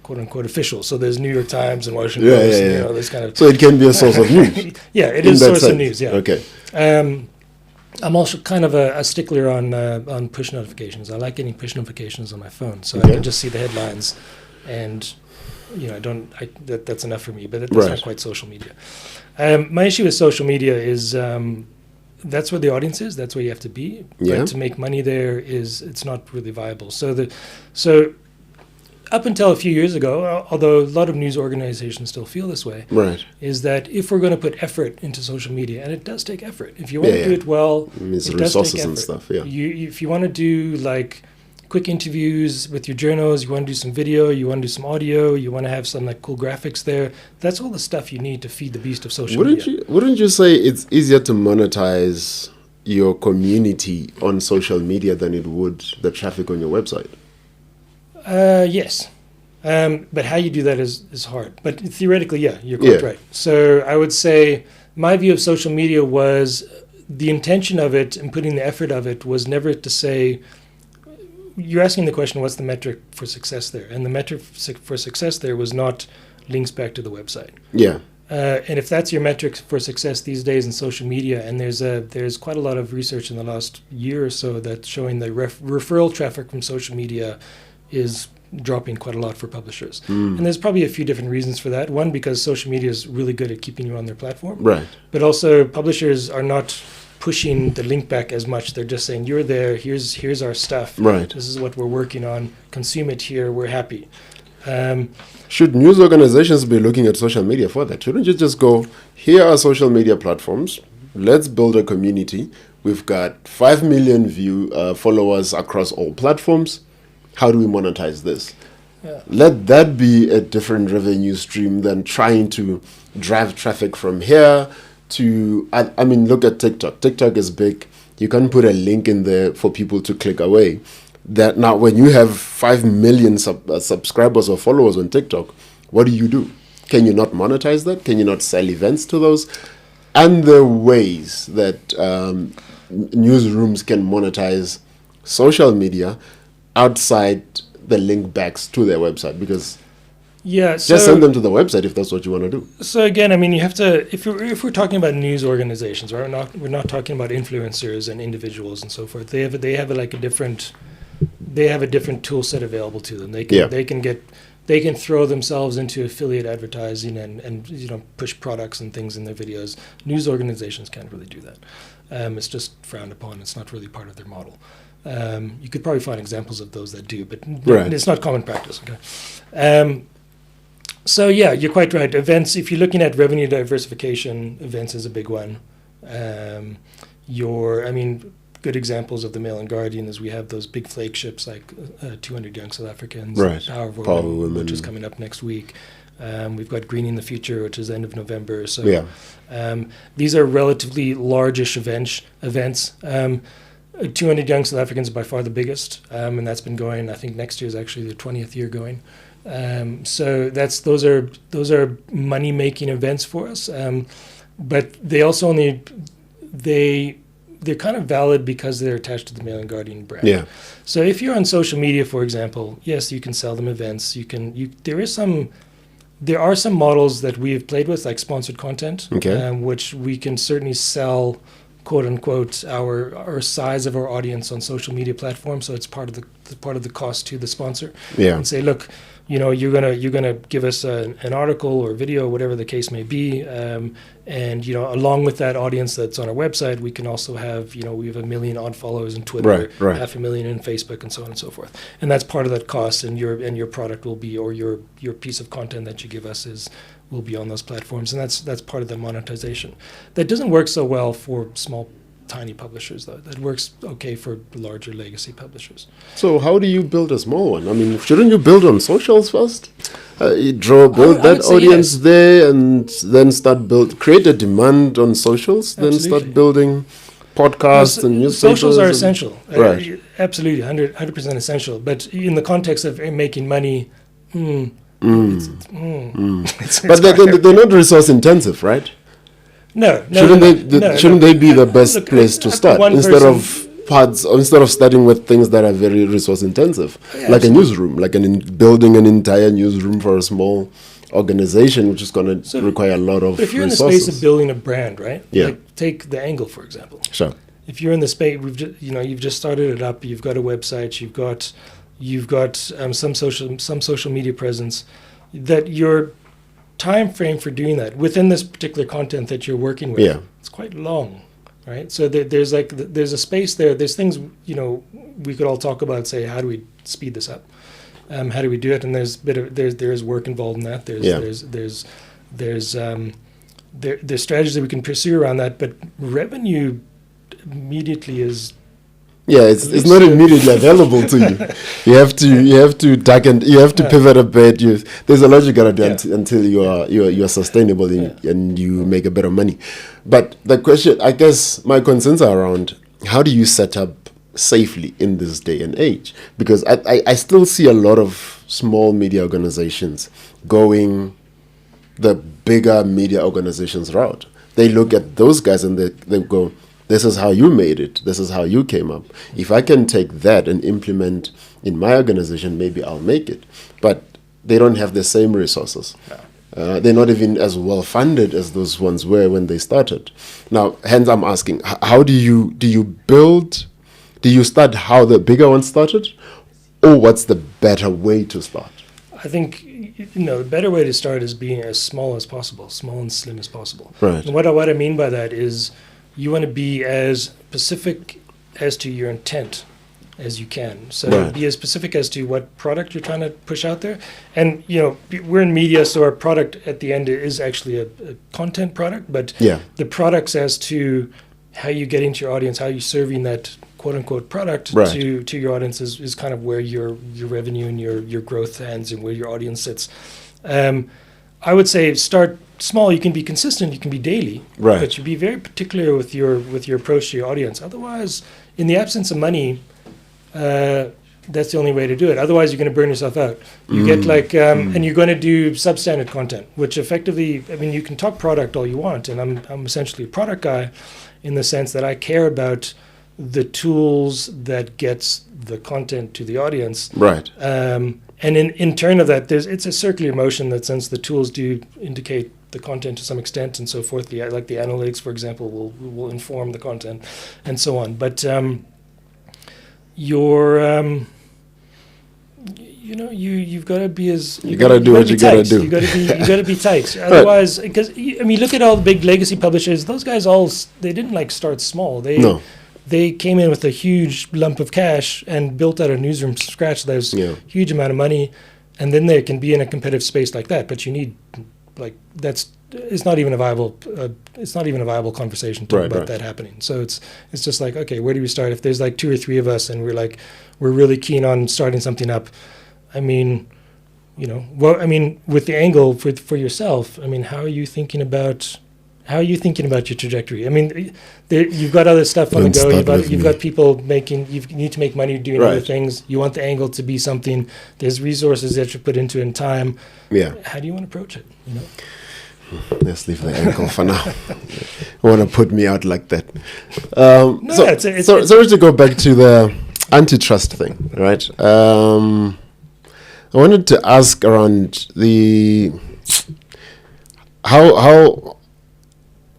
Speaker 2: quote unquote official. So there's New York Times and Washington Post, and this kind of.
Speaker 1: So it can be a source of news.
Speaker 2: Yeah, it
Speaker 1: in
Speaker 2: is a
Speaker 1: that
Speaker 2: source of
Speaker 1: sense.
Speaker 2: news. Yeah.
Speaker 1: Okay.
Speaker 2: I'm also kind of a stickler on push notifications. I like getting push notifications on my phone, so I
Speaker 1: Okay.
Speaker 2: can just see the headlines, and that's enough for me. But that's
Speaker 1: Right.
Speaker 2: not quite social media. My issue with social media is that's where the audience is. That's where you have to be.
Speaker 1: Yeah.
Speaker 2: But to make money there it's not really viable. So up until a few years ago, although a lot of news organizations still feel this way,
Speaker 1: Right.
Speaker 2: is that if we're going to put effort into social media, and it does take effort, if you want to
Speaker 1: Yeah,
Speaker 2: do
Speaker 1: yeah.
Speaker 2: it well,
Speaker 1: It's
Speaker 2: it does
Speaker 1: resources
Speaker 2: take
Speaker 1: and
Speaker 2: effort.
Speaker 1: stuff, yeah.
Speaker 2: If you want to do like quick interviews with your journals, you want to do some video, you want to do some audio, you want to have some like cool graphics there, that's all the stuff you need to feed the beast of social media.
Speaker 1: Wouldn't you say it's easier to monetize your community on social media than it would the traffic on your website?
Speaker 2: Yes. But how you do that is hard. But theoretically, yeah, you're quite
Speaker 1: Yeah.
Speaker 2: right. So I would say my view of social media was the intention of it and putting the effort of it was never to say, you're asking the question, what's the metric for success there? And the metric for success there was not links back to the website.
Speaker 1: Yeah.
Speaker 2: And if that's your metric for success these days in social media, and there's quite a lot of research in the last year or so that's showing the referral traffic from social media is dropping quite a lot for publishers. And there's probably a few different reasons for that. One, because social media is really good at keeping you on their platform.
Speaker 1: Right.
Speaker 2: But also publishers are not pushing the link back as much. They're just saying, you're there, here's our stuff.
Speaker 1: Right.
Speaker 2: This is what we're working on. Consume it here, we're happy.
Speaker 1: Should news organizations be looking at social media for that? Shouldn't you just go, here are social media platforms, let's build a community. We've got 5 million followers across all platforms. How do we monetize this?
Speaker 2: Yeah.
Speaker 1: Let that be a different revenue stream than trying to drive traffic from here to, I mean, look at TikTok. TikTok is big. You can put a link in there for people to click away. That now, when you have 5 million subscribers or followers on TikTok, what do? Can you not monetize that? Can you not sell events to those? And the ways that newsrooms can monetize social media outside the link backs to their website, because just send them to the website if that's what you want to do.
Speaker 2: So again, I mean, you have to, if we're talking about news organizations, right? We're not talking about influencers and individuals and so forth. They have a different tool set available to them. They can throw themselves into affiliate advertising and push products and things in their videos. News organizations can't really do that. It's just frowned upon. It's not really part of their model. You could probably find examples of those that do, but it's not common practice. Okay. So yeah, you're quite right. Events, if you're looking at revenue diversification, events is a big one. Good examples of the Mail and Guardian is we have those big flagships like 200 Young South Africans,
Speaker 1: Right.
Speaker 2: Power of
Speaker 1: Power
Speaker 2: Women,
Speaker 1: Women.
Speaker 2: which is coming up next week. We've got Greening the Future, which is end of November. So these are relatively largish events. 200 Young South Africans is by far the biggest, and that's been going. I think next year is actually the 20th year going. So those are money making events for us, but they also they're kind of valid because they're attached to the Mail and Guardian brand.
Speaker 1: Yeah.
Speaker 2: So if you're on social media, for example, yes, you can sell them events. There are some models that we have played with, like sponsored content, which we can certainly sell, quote unquote, our size of our audience on social media platforms. So it's part of the cost to the sponsor.
Speaker 1: Yeah.
Speaker 2: And say, look, you're gonna give us an article or video, whatever the case may be, and along with that audience that's on our website, we can also have we have 1 million odd followers on Twitter,
Speaker 1: Right.
Speaker 2: 500,000 in Facebook, and so on and so forth. And that's part of that cost, and your product will be, or your piece of content that you give us will be on those platforms, and that's part of the monetization. That doesn't work so well for small, tiny publishers, though. That works okay for larger legacy publishers.
Speaker 1: So how do you build a small one? I mean, shouldn't you build on socials first? You build
Speaker 2: I
Speaker 1: that
Speaker 2: would say
Speaker 1: audience
Speaker 2: yes.
Speaker 1: there, and then create a demand on socials. Then
Speaker 2: Absolutely.
Speaker 1: start building podcasts and newspapers.
Speaker 2: Socials are
Speaker 1: and-
Speaker 2: essential.
Speaker 1: Right.
Speaker 2: Absolutely, 100% essential. But in the context of making money, it's
Speaker 1: But they're not resource intensive, right?
Speaker 2: no.
Speaker 1: Shouldn't they be the best
Speaker 2: Look,
Speaker 1: place to
Speaker 2: up to
Speaker 1: start
Speaker 2: one
Speaker 1: instead
Speaker 2: person-
Speaker 1: of pods, or instead of starting with things that are very resource intensive,
Speaker 2: Yeah,
Speaker 1: like a newsroom, like building an entire newsroom for a small organization, which is going to require a lot of
Speaker 2: But if you're in the
Speaker 1: resources.
Speaker 2: space of building a brand, right?
Speaker 1: Yeah.
Speaker 2: Like take the Angle, for example.
Speaker 1: Sure.
Speaker 2: If you're in the space, you've just started it up. You've got a website. You've got some social media presence. That your time frame for doing that within this particular content that you're working with,
Speaker 1: Yeah.
Speaker 2: it's quite long, right? So there's a space there. There's things we could all talk about. Say, how do we speed this up? How do we do it? And there's work involved in that. There's strategies that we can pursue around that. But revenue immediately is
Speaker 1: It's not immediately available to you. You have to duck and you have to pivot a bit. There's a lot you gotta do until you're sustainable and you make a bit of money. But the question, I guess, my concerns are around how do you set up safely in this day and age? Because I still see a lot of small media organizations going the bigger media organizations route. They look at those guys and they go, this is how you made it. This is how you came up. If I can take that and implement in my organization, maybe I'll make it. But they don't have the same resources. No. They're not even as well funded as those ones were when they started. Now, hence I'm asking, how do you build? Do you start how the bigger one started, or what's the better way to start?
Speaker 2: I think the better way to start is being as small as possible, small and slim as possible.
Speaker 1: Right.
Speaker 2: And what I mean by that is you want to be as specific as to your intent as you can. So
Speaker 1: Right.
Speaker 2: be as specific as to what product you're trying to push out there. And we're in media, so our product at the end is actually a content product, but
Speaker 1: Yeah.
Speaker 2: the products as to how you get into your audience, how you're serving that quote unquote product
Speaker 1: Right.
Speaker 2: to your audience is kind of where your revenue and your growth stands and where your audience sits. I would say start small. You can be consistent. You can be daily,
Speaker 1: Right.
Speaker 2: but you be very particular with your approach to your audience. Otherwise, in the absence of money, that's the only way to do it. Otherwise, you're going to burn yourself out. You get and you're going to do substandard content, which effectively, I mean, you can talk product all you want, and I'm essentially a product guy, in the sense that I care about the tools that gets the content to the audience.
Speaker 1: Right.
Speaker 2: And in turn of that, it's a circular motion that since the tools do indicate the content to some extent and so forth, like the analytics, for example, will inform the content and so on. But you've got to be as
Speaker 1: You gotta do what you gotta do.
Speaker 2: You got to be tight. Otherwise, because I mean, look at all the big legacy publishers. Those guys they didn't start small. They came in with a huge lump of cash and built out a newsroom from scratch. There's huge amount of money, and then they can be in a competitive space like that. But you need it's not even a viable conversation to about that happening. So it's just like, okay, where do we start? If there's like 2 or 3 of us and we're really keen on starting something up, I mean, with the Angle for yourself, I mean, how are you thinking about your trajectory? I mean, you've got other stuff on the go. You've got people you need to make money doing other things. You want the Angle to be something. There's resources that you put into it in time.
Speaker 1: Yeah.
Speaker 2: How do you want to approach it?
Speaker 1: Let's leave the Angle for now. I want to put me out like that. Sorry to go back to the antitrust thing, right? I wanted to ask around how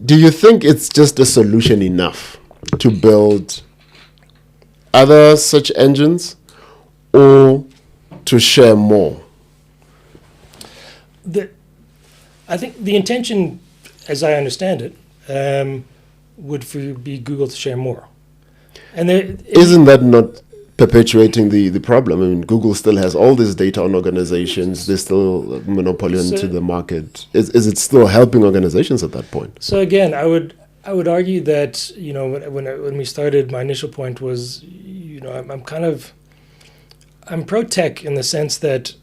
Speaker 1: do you think it's just a solution enough to build other such engines, or to share more
Speaker 2: I think the intention, as I understand it, would be Google to share more. And
Speaker 1: isn't that not perpetuating the problem? I mean, Google still has all this data on organizations. There's still a monopoly into the market. Is it still helping organizations at that point?
Speaker 2: So again, I would argue that, you know, when we started, my initial point was, you know, I'm pro tech in the sense that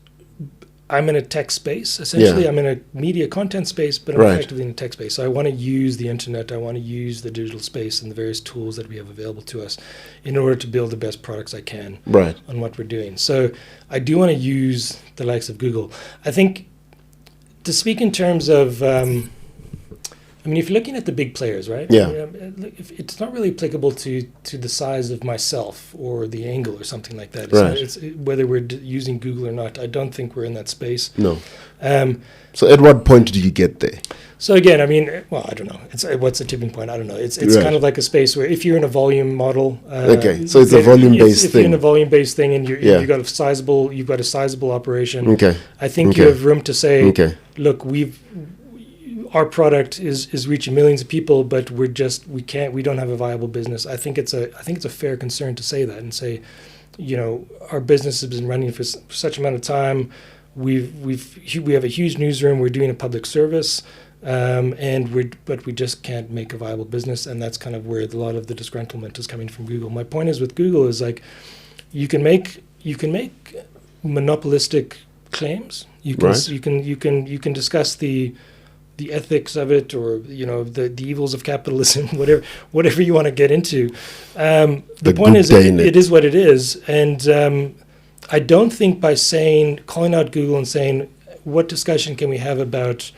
Speaker 2: I'm in a tech space. Essentially,
Speaker 1: Yeah.
Speaker 2: I'm in a media content space, but I'm
Speaker 1: Right.
Speaker 2: effectively in a tech space. So I want to use the internet. I want to use the digital space and the various tools that we have available to us in order to build the best products I can
Speaker 1: Right.
Speaker 2: on what we're doing. So I do want to use the likes of Google. I think to speak in terms of, I mean, if you're looking at the big players, right?
Speaker 1: Yeah.
Speaker 2: It's not really applicable to the size of myself or the angle or something like that.
Speaker 1: Right.
Speaker 2: Whether we're using Google or not, I don't think we're in that space.
Speaker 1: No.
Speaker 2: Um,
Speaker 1: So at what point did you get there?
Speaker 2: so again, I mean, well, I don't know. What's the tipping point? I don't know. It's
Speaker 1: Right.
Speaker 2: kind of like a space where if you're in a volume model,
Speaker 1: Okay, so it's a volume-based
Speaker 2: if you're in a
Speaker 1: thing.
Speaker 2: volume-based thing and
Speaker 1: Yeah.
Speaker 2: you've got a sizable operation,
Speaker 1: Okay.
Speaker 2: I think
Speaker 1: Okay.
Speaker 2: you have room to say,
Speaker 1: Okay.
Speaker 2: look, our product is reaching millions of people, but we don't have a viable business. I think it's a fair concern to say that and say, you know, our business has been running for such amount of time. We have a huge newsroom. We're doing a public service, but we just can't make a viable business, and that's kind of where a lot of the disgruntlement is coming from Google. My point is with Google is like, you can make monopolistic claims.
Speaker 1: Right.
Speaker 2: You can discuss the ethics of it, or you know, the evils of capitalism, whatever you want to get into. The point is, it is what it is, and I don't think by calling out Google and saying what discussion can we have about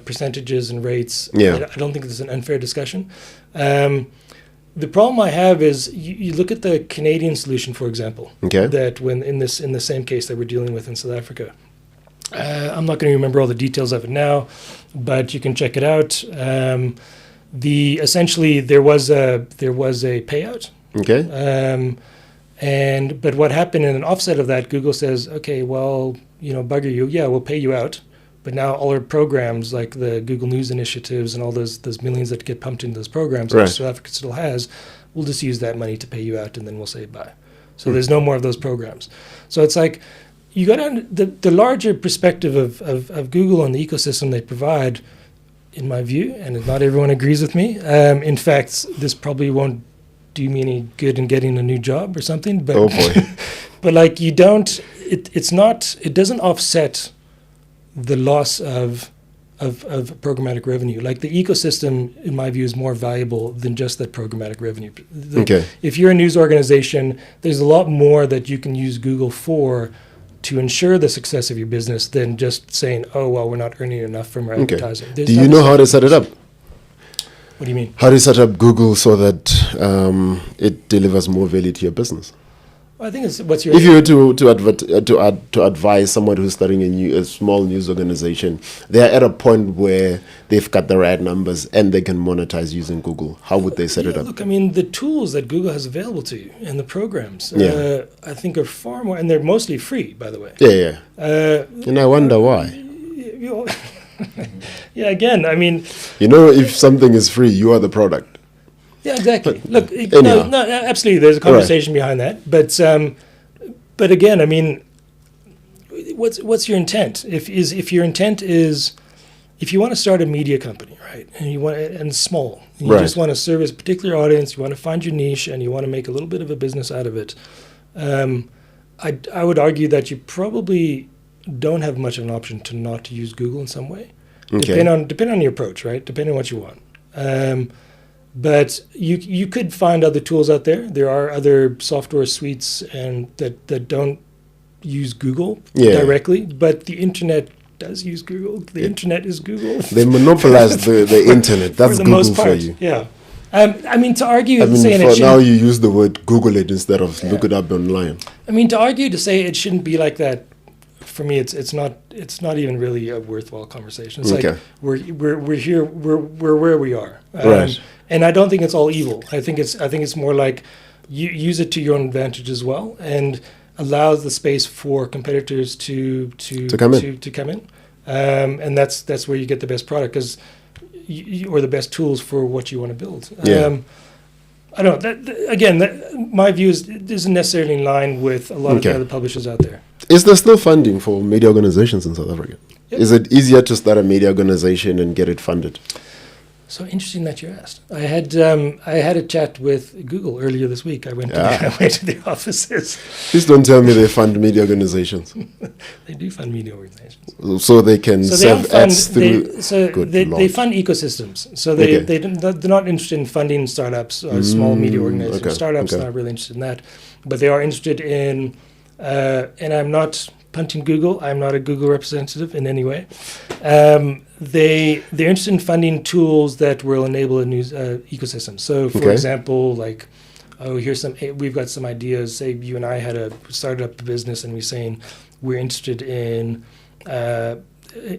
Speaker 2: percentages and rates,
Speaker 1: Yeah.
Speaker 2: I don't think it's an unfair discussion. The problem I have is you look at the Canadian solution, for example.
Speaker 1: Okay.
Speaker 2: That when in the same case that we're dealing with in South Africa. I'm not going to remember all the details of it now, but you can check it out. Essentially there was a payout.
Speaker 1: Okay.
Speaker 2: But what happened in an offset of that, Google says, okay, well, you know, bugger you, yeah, we'll pay you out. But now all our programs, like the Google News initiatives and all those millions that get pumped into those programs,
Speaker 1: Right.
Speaker 2: which South Africa still has, we'll just use that money to pay you out, and then we'll say bye. So there's no more of those programs. So it's like, you got the larger perspective of Google and the ecosystem they provide, in my view, and not everyone agrees with me. In fact, this probably won't do me any good in getting a new job or something. But
Speaker 1: Oh boy.
Speaker 2: but like it doesn't offset the loss of programmatic revenue. Like the ecosystem, in my view, is more valuable than just that programmatic revenue.
Speaker 1: Okay.
Speaker 2: If you're a news organization, there's a lot more that you can use Google for to ensure the success of your business than just saying, oh, well, we're not earning enough from our advertising.
Speaker 1: Do you know how to set it up?
Speaker 2: What do you mean?
Speaker 1: How do you set up Google so that it delivers more value to your business?
Speaker 2: Well, I think it's what's your...
Speaker 1: If you were to advise someone who's starting a small news organization, they're at a point where they've got the right numbers and they can monetize using Google. How would they set it up?
Speaker 2: Look, I mean, the tools that Google has available to you and the programs,
Speaker 1: Yeah.
Speaker 2: I think are far more, and they're mostly free, by the way.
Speaker 1: Yeah. And I wonder why.
Speaker 2: Yeah, again, I mean...
Speaker 1: You know, if something is free, you are the product.
Speaker 2: Yeah, exactly. Look,
Speaker 1: anyhow.
Speaker 2: no, absolutely. There's a conversation behind that, but again, I mean, what's your intent? If your intent is, if you want to start a media company, right, and small, you
Speaker 1: Right.
Speaker 2: just want to service a particular audience, you want to find your niche, and you want to make a little bit of a business out of it, I would argue that you probably don't have much of an option to not use Google in some way,
Speaker 1: Okay.
Speaker 2: depending on your approach, right? Depending on what you want. But you could find other tools out there. There are other software suites and that don't use Google directly, but the internet does use Google. The internet is Google.
Speaker 1: They monopolize the internet. That's
Speaker 2: for the
Speaker 1: Google
Speaker 2: most part,
Speaker 1: for you.
Speaker 2: Yeah. I mean, to argue,
Speaker 1: I mean,
Speaker 2: saying it
Speaker 1: for now
Speaker 2: shouldn't,
Speaker 1: you use the word Google it instead of look it up online.
Speaker 2: I mean, to argue to say it shouldn't be like that, for me, it's not even really a worthwhile conversation. It's
Speaker 1: Okay.
Speaker 2: like we're here, we're where we are,
Speaker 1: Right.
Speaker 2: and I don't think it's all evil. I think it's more like you use it to your own advantage as well, and allows the space for competitors to
Speaker 1: come in.
Speaker 2: to come in. and that's where you get the best product or the best tools for what you want to build.
Speaker 1: Yeah.
Speaker 2: I don't know. My view is it isn't necessarily in line with a lot of the other publishers out there.
Speaker 1: Is there still funding for media organizations in South Africa?
Speaker 2: Yep.
Speaker 1: Is it easier to start a media organization and get it funded?
Speaker 2: So interesting that you asked. I had a chat with Google earlier this week. I went to the offices.
Speaker 1: Please don't tell me they fund media organizations.
Speaker 2: They do fund media organizations.
Speaker 1: So they can serve ads through.
Speaker 2: They fund ecosystems. So they're not interested in funding startups or small media organizations.
Speaker 1: Okay,
Speaker 2: Startups are not really interested in that, but they are interested in. And I'm not punting Google. I'm not a Google representative in any way. They're interested in funding tools that will enable a news ecosystem. So, for example, like, we've got some ideas. Say you and I started up a business, and we're saying we're interested in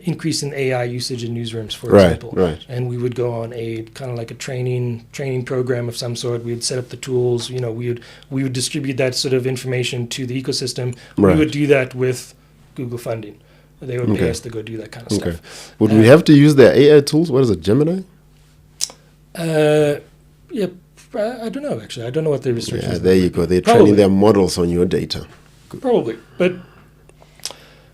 Speaker 2: increasing AI usage in newsrooms, for example.
Speaker 1: Right.
Speaker 2: And we would go on a kind of like a training program of some sort. We would set up the tools. We would distribute that sort of information to the ecosystem.
Speaker 1: Right.
Speaker 2: We would do that with Google funding. They would pay us to go do that kind of stuff.
Speaker 1: Would we have to use their AI tools? What is it, Gemini?
Speaker 2: I don't know, actually. I don't know what the restrictions are.
Speaker 1: Yeah, there you go. They're training their models on your data.
Speaker 2: Probably. But,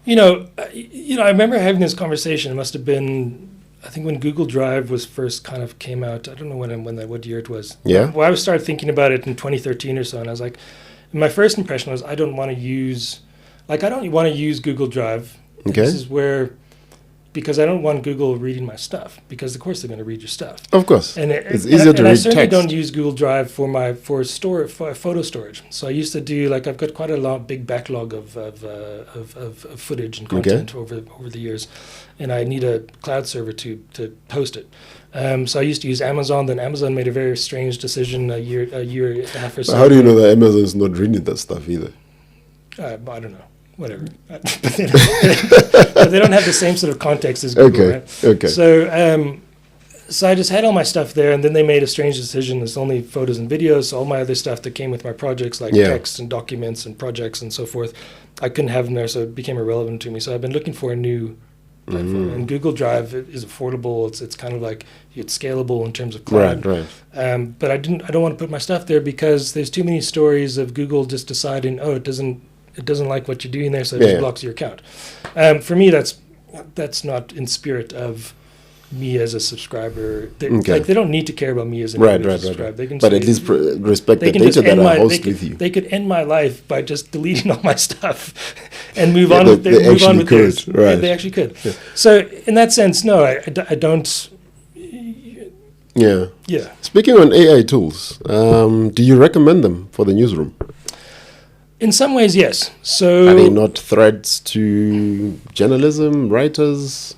Speaker 2: I remember having this conversation. It must have been, I think, when Google Drive was first kind of came out. I don't know what year it was.
Speaker 1: Yeah.
Speaker 2: Well, I started thinking about it in 2013 or so, and I was like, my first impression was I don't want to use Google Drive.
Speaker 1: Okay.
Speaker 2: This is because I don't want Google reading my stuff, because of course they're going to read your stuff.
Speaker 1: Of course.
Speaker 2: And
Speaker 1: it's easier to read text.
Speaker 2: I certainly don't use Google Drive for photo storage. So I used to do I've got quite a big backlog of footage and content over the years, and I need a cloud server to host it. So I used to use Amazon. Then Amazon made a very strange decision a year and a half or so.
Speaker 1: How do you know that Amazon's not reading that stuff either?
Speaker 2: I don't know. Whatever. But they don't have the same sort of context as Google, right?
Speaker 1: Okay.
Speaker 2: So I just had all my stuff there, and then they made a strange decision. It's only photos and videos. So all my other stuff that came with my projects, like text and documents and projects and so forth, I couldn't have them there, so it became irrelevant to me. So I've been looking for a new platform. And Google Drive is affordable. It's kind of like it's scalable in terms of cloud.
Speaker 1: Right.
Speaker 2: But I don't want to put my stuff there because there's too many stories of Google just deciding, it doesn't like what you're doing there, so it just blocks your account. For me, that's not in spirit of me as a subscriber. They don't need to care about me as a subscriber. They can
Speaker 1: at least respect the data that I host with you.
Speaker 2: They could end my life by just deleting all my stuff and move on with theirs.
Speaker 1: Right.
Speaker 2: They actually could. Yeah. So in that sense, no, I don't.
Speaker 1: Yeah.
Speaker 2: Yeah.
Speaker 1: Speaking on AI tools, do you recommend them for the newsroom?
Speaker 2: In some ways, yes. So
Speaker 1: are they not threats to journalism, writers?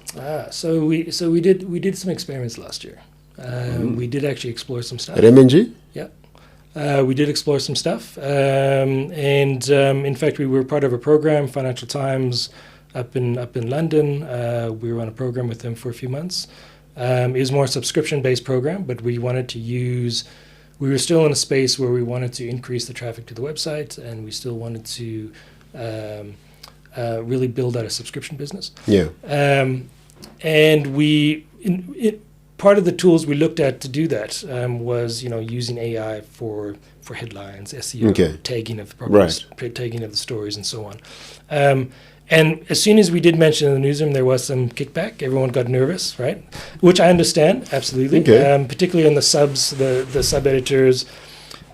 Speaker 2: So we did some experiments last year. We did actually explore some stuff.
Speaker 1: At MNG?
Speaker 2: Yeah. We did explore some stuff. In fact, we were part of a program, Financial Times, up in London. We were on a program with them for a few months. It was more a subscription-based program, but we wanted to use... We were still in a space where we wanted to increase the traffic to the website, and we still wanted to really build out a subscription business.
Speaker 1: Yeah.
Speaker 2: And part of the tools we looked at to do that was, using AI for headlines, SEO, tagging of the programs, tagging of the stories, and so on. And as soon as we did mention in the newsroom, there was some kickback. Everyone got nervous, right? Which I understand, absolutely, particularly on the subs, the sub-editors.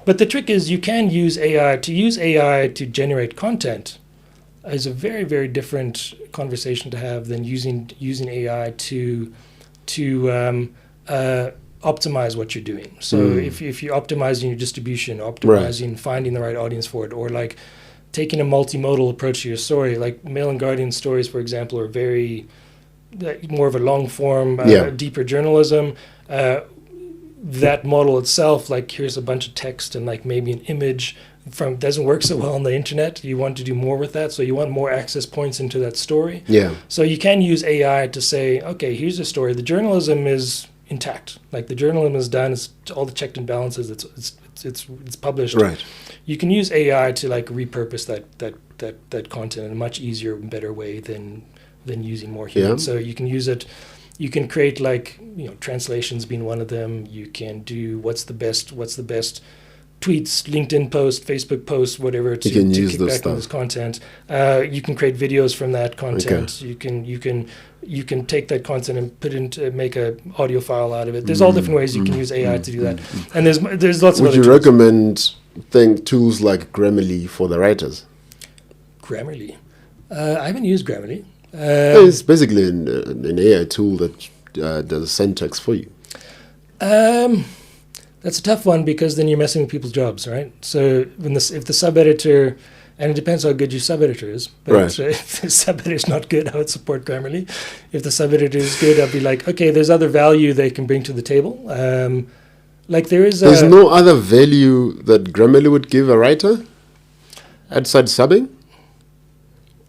Speaker 2: But the trick is you can use AI. To use AI to generate content is a very, very different conversation to have than using AI to optimize what you're doing. So if you're optimizing your distribution, optimizing finding the right audience for it, or like taking a multimodal approach to your story, like Mail and Guardian stories, for example, are very more of a long form, deeper journalism. That model itself, like here's a bunch of text and like maybe an image doesn't work so well on the internet. You want to do more with that, so you want more access points into that story. Yeah. So you can use AI to say, okay, here's a story. The journalism is intact. Like the journalism is done. It's all the checked and balances. It's published. Right. You can use AI to like repurpose that content in a much easier and better way than than using more humans.
Speaker 1: Yeah.
Speaker 2: So you can use it. You can create like translations being one of them. You can do what's the best tweets, LinkedIn post, Facebook post, whatever to
Speaker 1: use
Speaker 2: kick
Speaker 1: those
Speaker 2: back on this content. You can create videos from that content.
Speaker 1: Okay.
Speaker 2: You can take that content and put into make a audio file out of it. There's all different ways you can use AI to do that, and there's lots of
Speaker 1: Would
Speaker 2: other
Speaker 1: you
Speaker 2: tools.
Speaker 1: recommend tools like Grammarly for the writers?
Speaker 2: Grammarly. I haven't used Grammarly.
Speaker 1: It's basically an AI tool that does syntax for you.
Speaker 2: That's a tough one because then you're messing with people's jobs, right? So if the sub-editor, and it depends how good your sub-editor is, but
Speaker 1: Right.
Speaker 2: if the sub-editor is not good, I would support Grammarly. If the sub-editor is good, I'd be like, okay, there's other value they can bring to the table. Like there's
Speaker 1: no other value that Grammarly would give a writer outside subbing?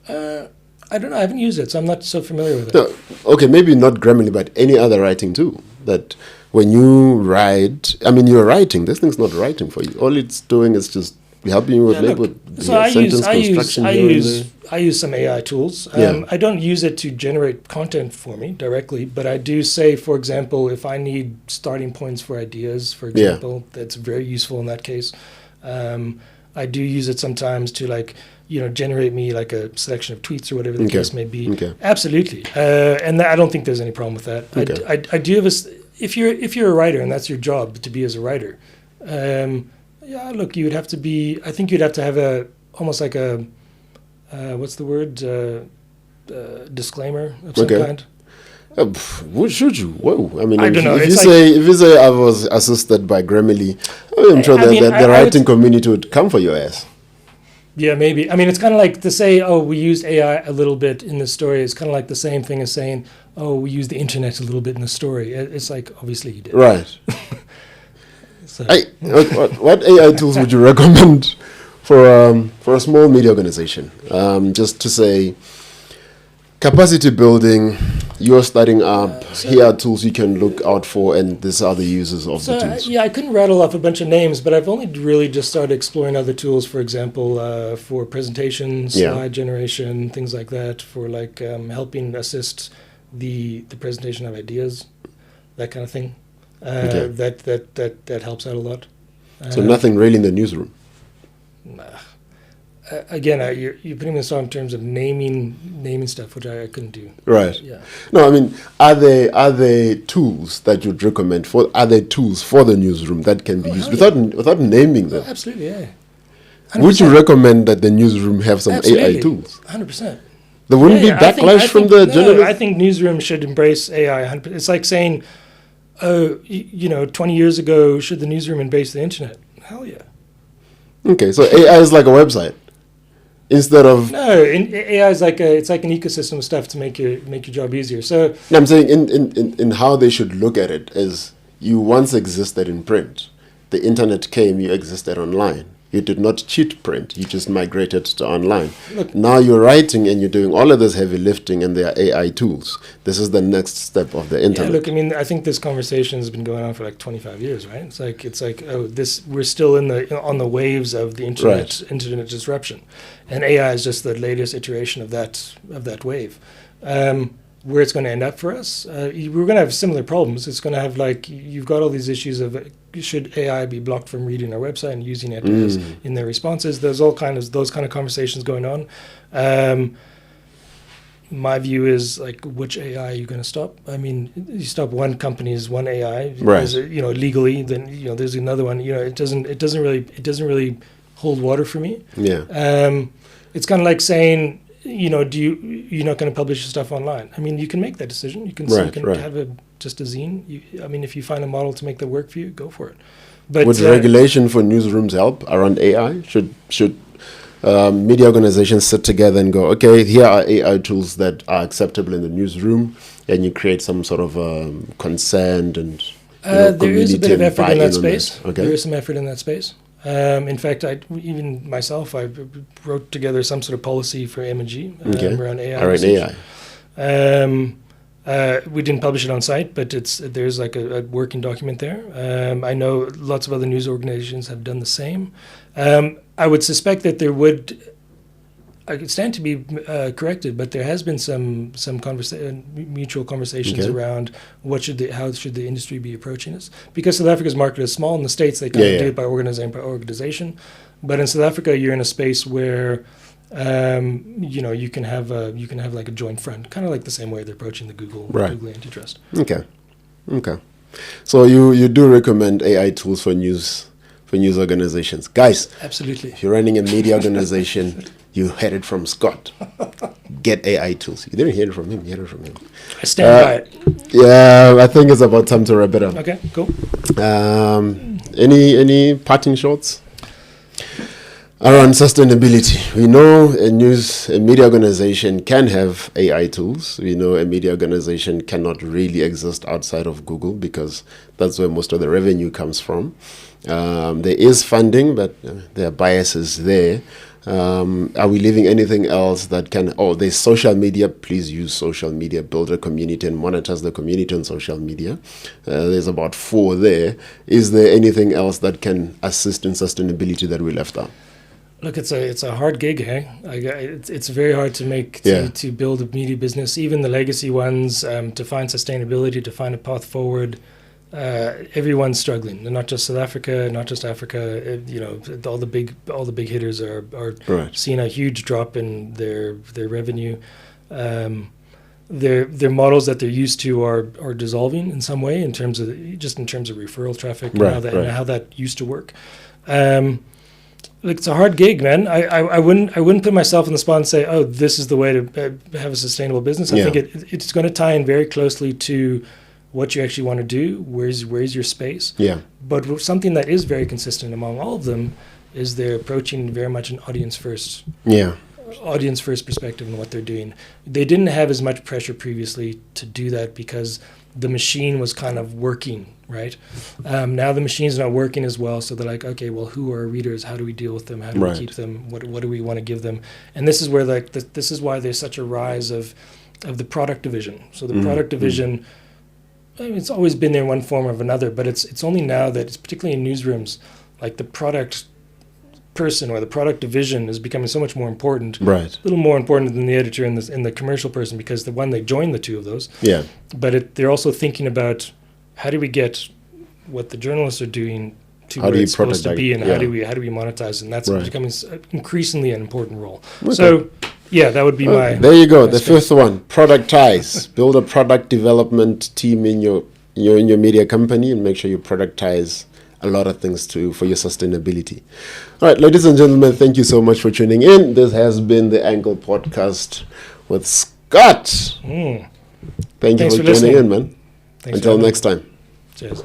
Speaker 2: I don't know, I haven't used it, so I'm not so familiar with it.
Speaker 1: No, okay, maybe not Grammarly, but any other writing tool that when you write, I mean, you're writing. This thing's not writing for you. All it's doing is just helping you with
Speaker 2: So I
Speaker 1: construction.
Speaker 2: use some AI tools.
Speaker 1: Yeah.
Speaker 2: I don't use it to generate content for me directly, but I do say, for example, if I need starting points for ideas, for example, that's very useful in that case. I do use it sometimes to generate me like a selection of tweets or whatever the case may be.
Speaker 1: Okay.
Speaker 2: Absolutely, and I don't think there's any problem with that.
Speaker 1: Okay.
Speaker 2: I do have if you're a writer and that's your job to be as a writer. Look, you would have to be. I think you'd have to have almost like a what's the word? Disclaimer of some kind.
Speaker 1: What should you? Whoa! I mean,
Speaker 2: I don't know.
Speaker 1: If you say I was assisted by Grammarly, I'm sure the writing community would come for your ass.
Speaker 2: Yeah, maybe. I mean, it's kind of like to say, oh, we used AI a little bit in this story. It's kind of like the same thing as saying, oh, we used the internet a little bit in the story. It's like, obviously you did.
Speaker 1: Right.
Speaker 2: So.
Speaker 1: What AI tools would you recommend for a small media organization? Just to say, capacity building, you're starting up, here are tools you can look out for, and these are the users of the tools.
Speaker 2: I couldn't rattle off a bunch of names, but I've only really just started exploring other tools, for example, for presentations, slide generation, things like that, for helping assist the presentation of ideas, that kind of thing. That helps out a lot.
Speaker 1: So nothing really in the newsroom?
Speaker 2: Again, you're putting this on in terms of naming stuff, which I couldn't do.
Speaker 1: Right.
Speaker 2: Yeah.
Speaker 1: No, I mean, are there tools that you'd recommend for? Are there tools for the newsroom that can be used without naming them?
Speaker 2: Absolutely, yeah. 100%.
Speaker 1: Would you recommend that the newsroom have some AI tools?
Speaker 2: 100%.
Speaker 1: There wouldn't be backlash from the journalists?
Speaker 2: I think newsrooms should embrace AI. 100%. It's like saying, 20 years ago, should the newsroom embrace the internet? Hell yeah.
Speaker 1: Okay, so AI is like a website. Instead of
Speaker 2: AI is it's like an ecosystem of stuff to make your job easier. So
Speaker 1: I'm saying in how they should look at it is you once existed in print. The internet came, you existed online. You did not cheat print, you just migrated to online.
Speaker 2: Look,
Speaker 1: now you're writing and you're doing all of this heavy lifting and there are AI tools. This is the next step of the internet.
Speaker 2: Yeah, look, I mean, I think this conversation has been going on for like 25 years, right? It's like we're still on the waves of the internet disruption. And AI is just the latest iteration of that wave. Where it's going to end up for us, we're going to have similar problems. It's going to have you've got all these issues of should AI be blocked from reading our website and using it in their responses. There's those kind of conversations going on. My view is which AI are you going to stop? I mean, you stop one company's one AI,
Speaker 1: right?
Speaker 2: Legally, then there's another one. It doesn't really hold water for me.
Speaker 1: Yeah.
Speaker 2: It's kind of like saying, you're not going to publish your stuff online. I mean, you can make that decision. You can have just a zine. If you find a model to make that work for you, go for it. But
Speaker 1: would regulation for newsrooms help around AI? Should media organizations sit together and go, okay, here are AI tools that are acceptable in the newsroom, and you create some sort of consent and
Speaker 2: there is a bit of effort in that space.
Speaker 1: Okay.
Speaker 2: There is some effort in that space. In fact, I wrote together some sort of policy for M&G around AI. We didn't publish it on site, but there's a working document there. I know lots of other news organizations have done the same. I would suspect that there would. I stand to be corrected, but there has been some mutual conversations around how should the industry be approaching this, because South Africa's market is small. In the States, they kind of do it by organization, but in South Africa, you're in a space where you can have like a joint front, kind of like the same way they're approaching the Google antitrust.
Speaker 1: Okay. So you do recommend AI tools for news organizations, guys?
Speaker 2: Absolutely.
Speaker 1: If you're running a media organization, you heard it from Scott. Get AI tools. You didn't hear it from him. You heard it from him.
Speaker 2: I stand by it.
Speaker 1: Yeah, I think it's about time to wrap it up.
Speaker 2: Okay, cool.
Speaker 1: Any parting shots around sustainability? We know a media organization can have AI tools. We know a media organization cannot really exist outside of Google because that's where most of the revenue comes from. There is funding, but there are biases there. Are we leaving anything else that can... there's social media. Please use social media. Build a community and monetize the community on social media. There's about 4 there. Is there anything else that can assist in sustainability that we left out?
Speaker 2: Look, it's a hard gig, hey? It's very hard to build a media business, even the legacy ones, to find sustainability, to find a path forward. Everyone's struggling. Not just South Africa, not just Africa. All the big hitters are seeing a huge drop in their revenue. Their models that they're used to are dissolving in some way in terms of referral traffic and how that used to work. Look, it's a hard gig, man. I wouldn't put myself in the spot and say, oh, this is the way to have a sustainable business. I think it's going to tie in very closely to what you actually want to do. Where's your space? Yeah. But something that is very consistent among all of them is they're approaching very much an audience first perspective in what they're doing. They didn't have as much pressure previously to do that because the machine was kind of working, right? Now the machine's not working as well, so they're like, okay, well, who are our readers? How do we deal with them? How do we keep them? What do we want to give them? And this is where this is why there's such a rise of the product division. So the product division, I mean, it's always been there in one form or another, but it's only now that it's particularly in newsrooms, like the product person or the product division is becoming so much more important, a little more important than the editor and the commercial person, because they join the two of those. Yeah. But they're also thinking about how do we get what the journalists are doing to where it's supposed to be, and how do we monetize, and that's becoming increasingly an important role. Okay. So yeah, that would be my.
Speaker 1: There you go. The fifth one: productize. Build a product development team in your media company, and make sure you productize a lot of things for your sustainability. All right, ladies and gentlemen, thank you so much for tuning in. This has been the Angle Podcast with Scott. Thank you for tuning in, man. Until next time.
Speaker 2: Cheers.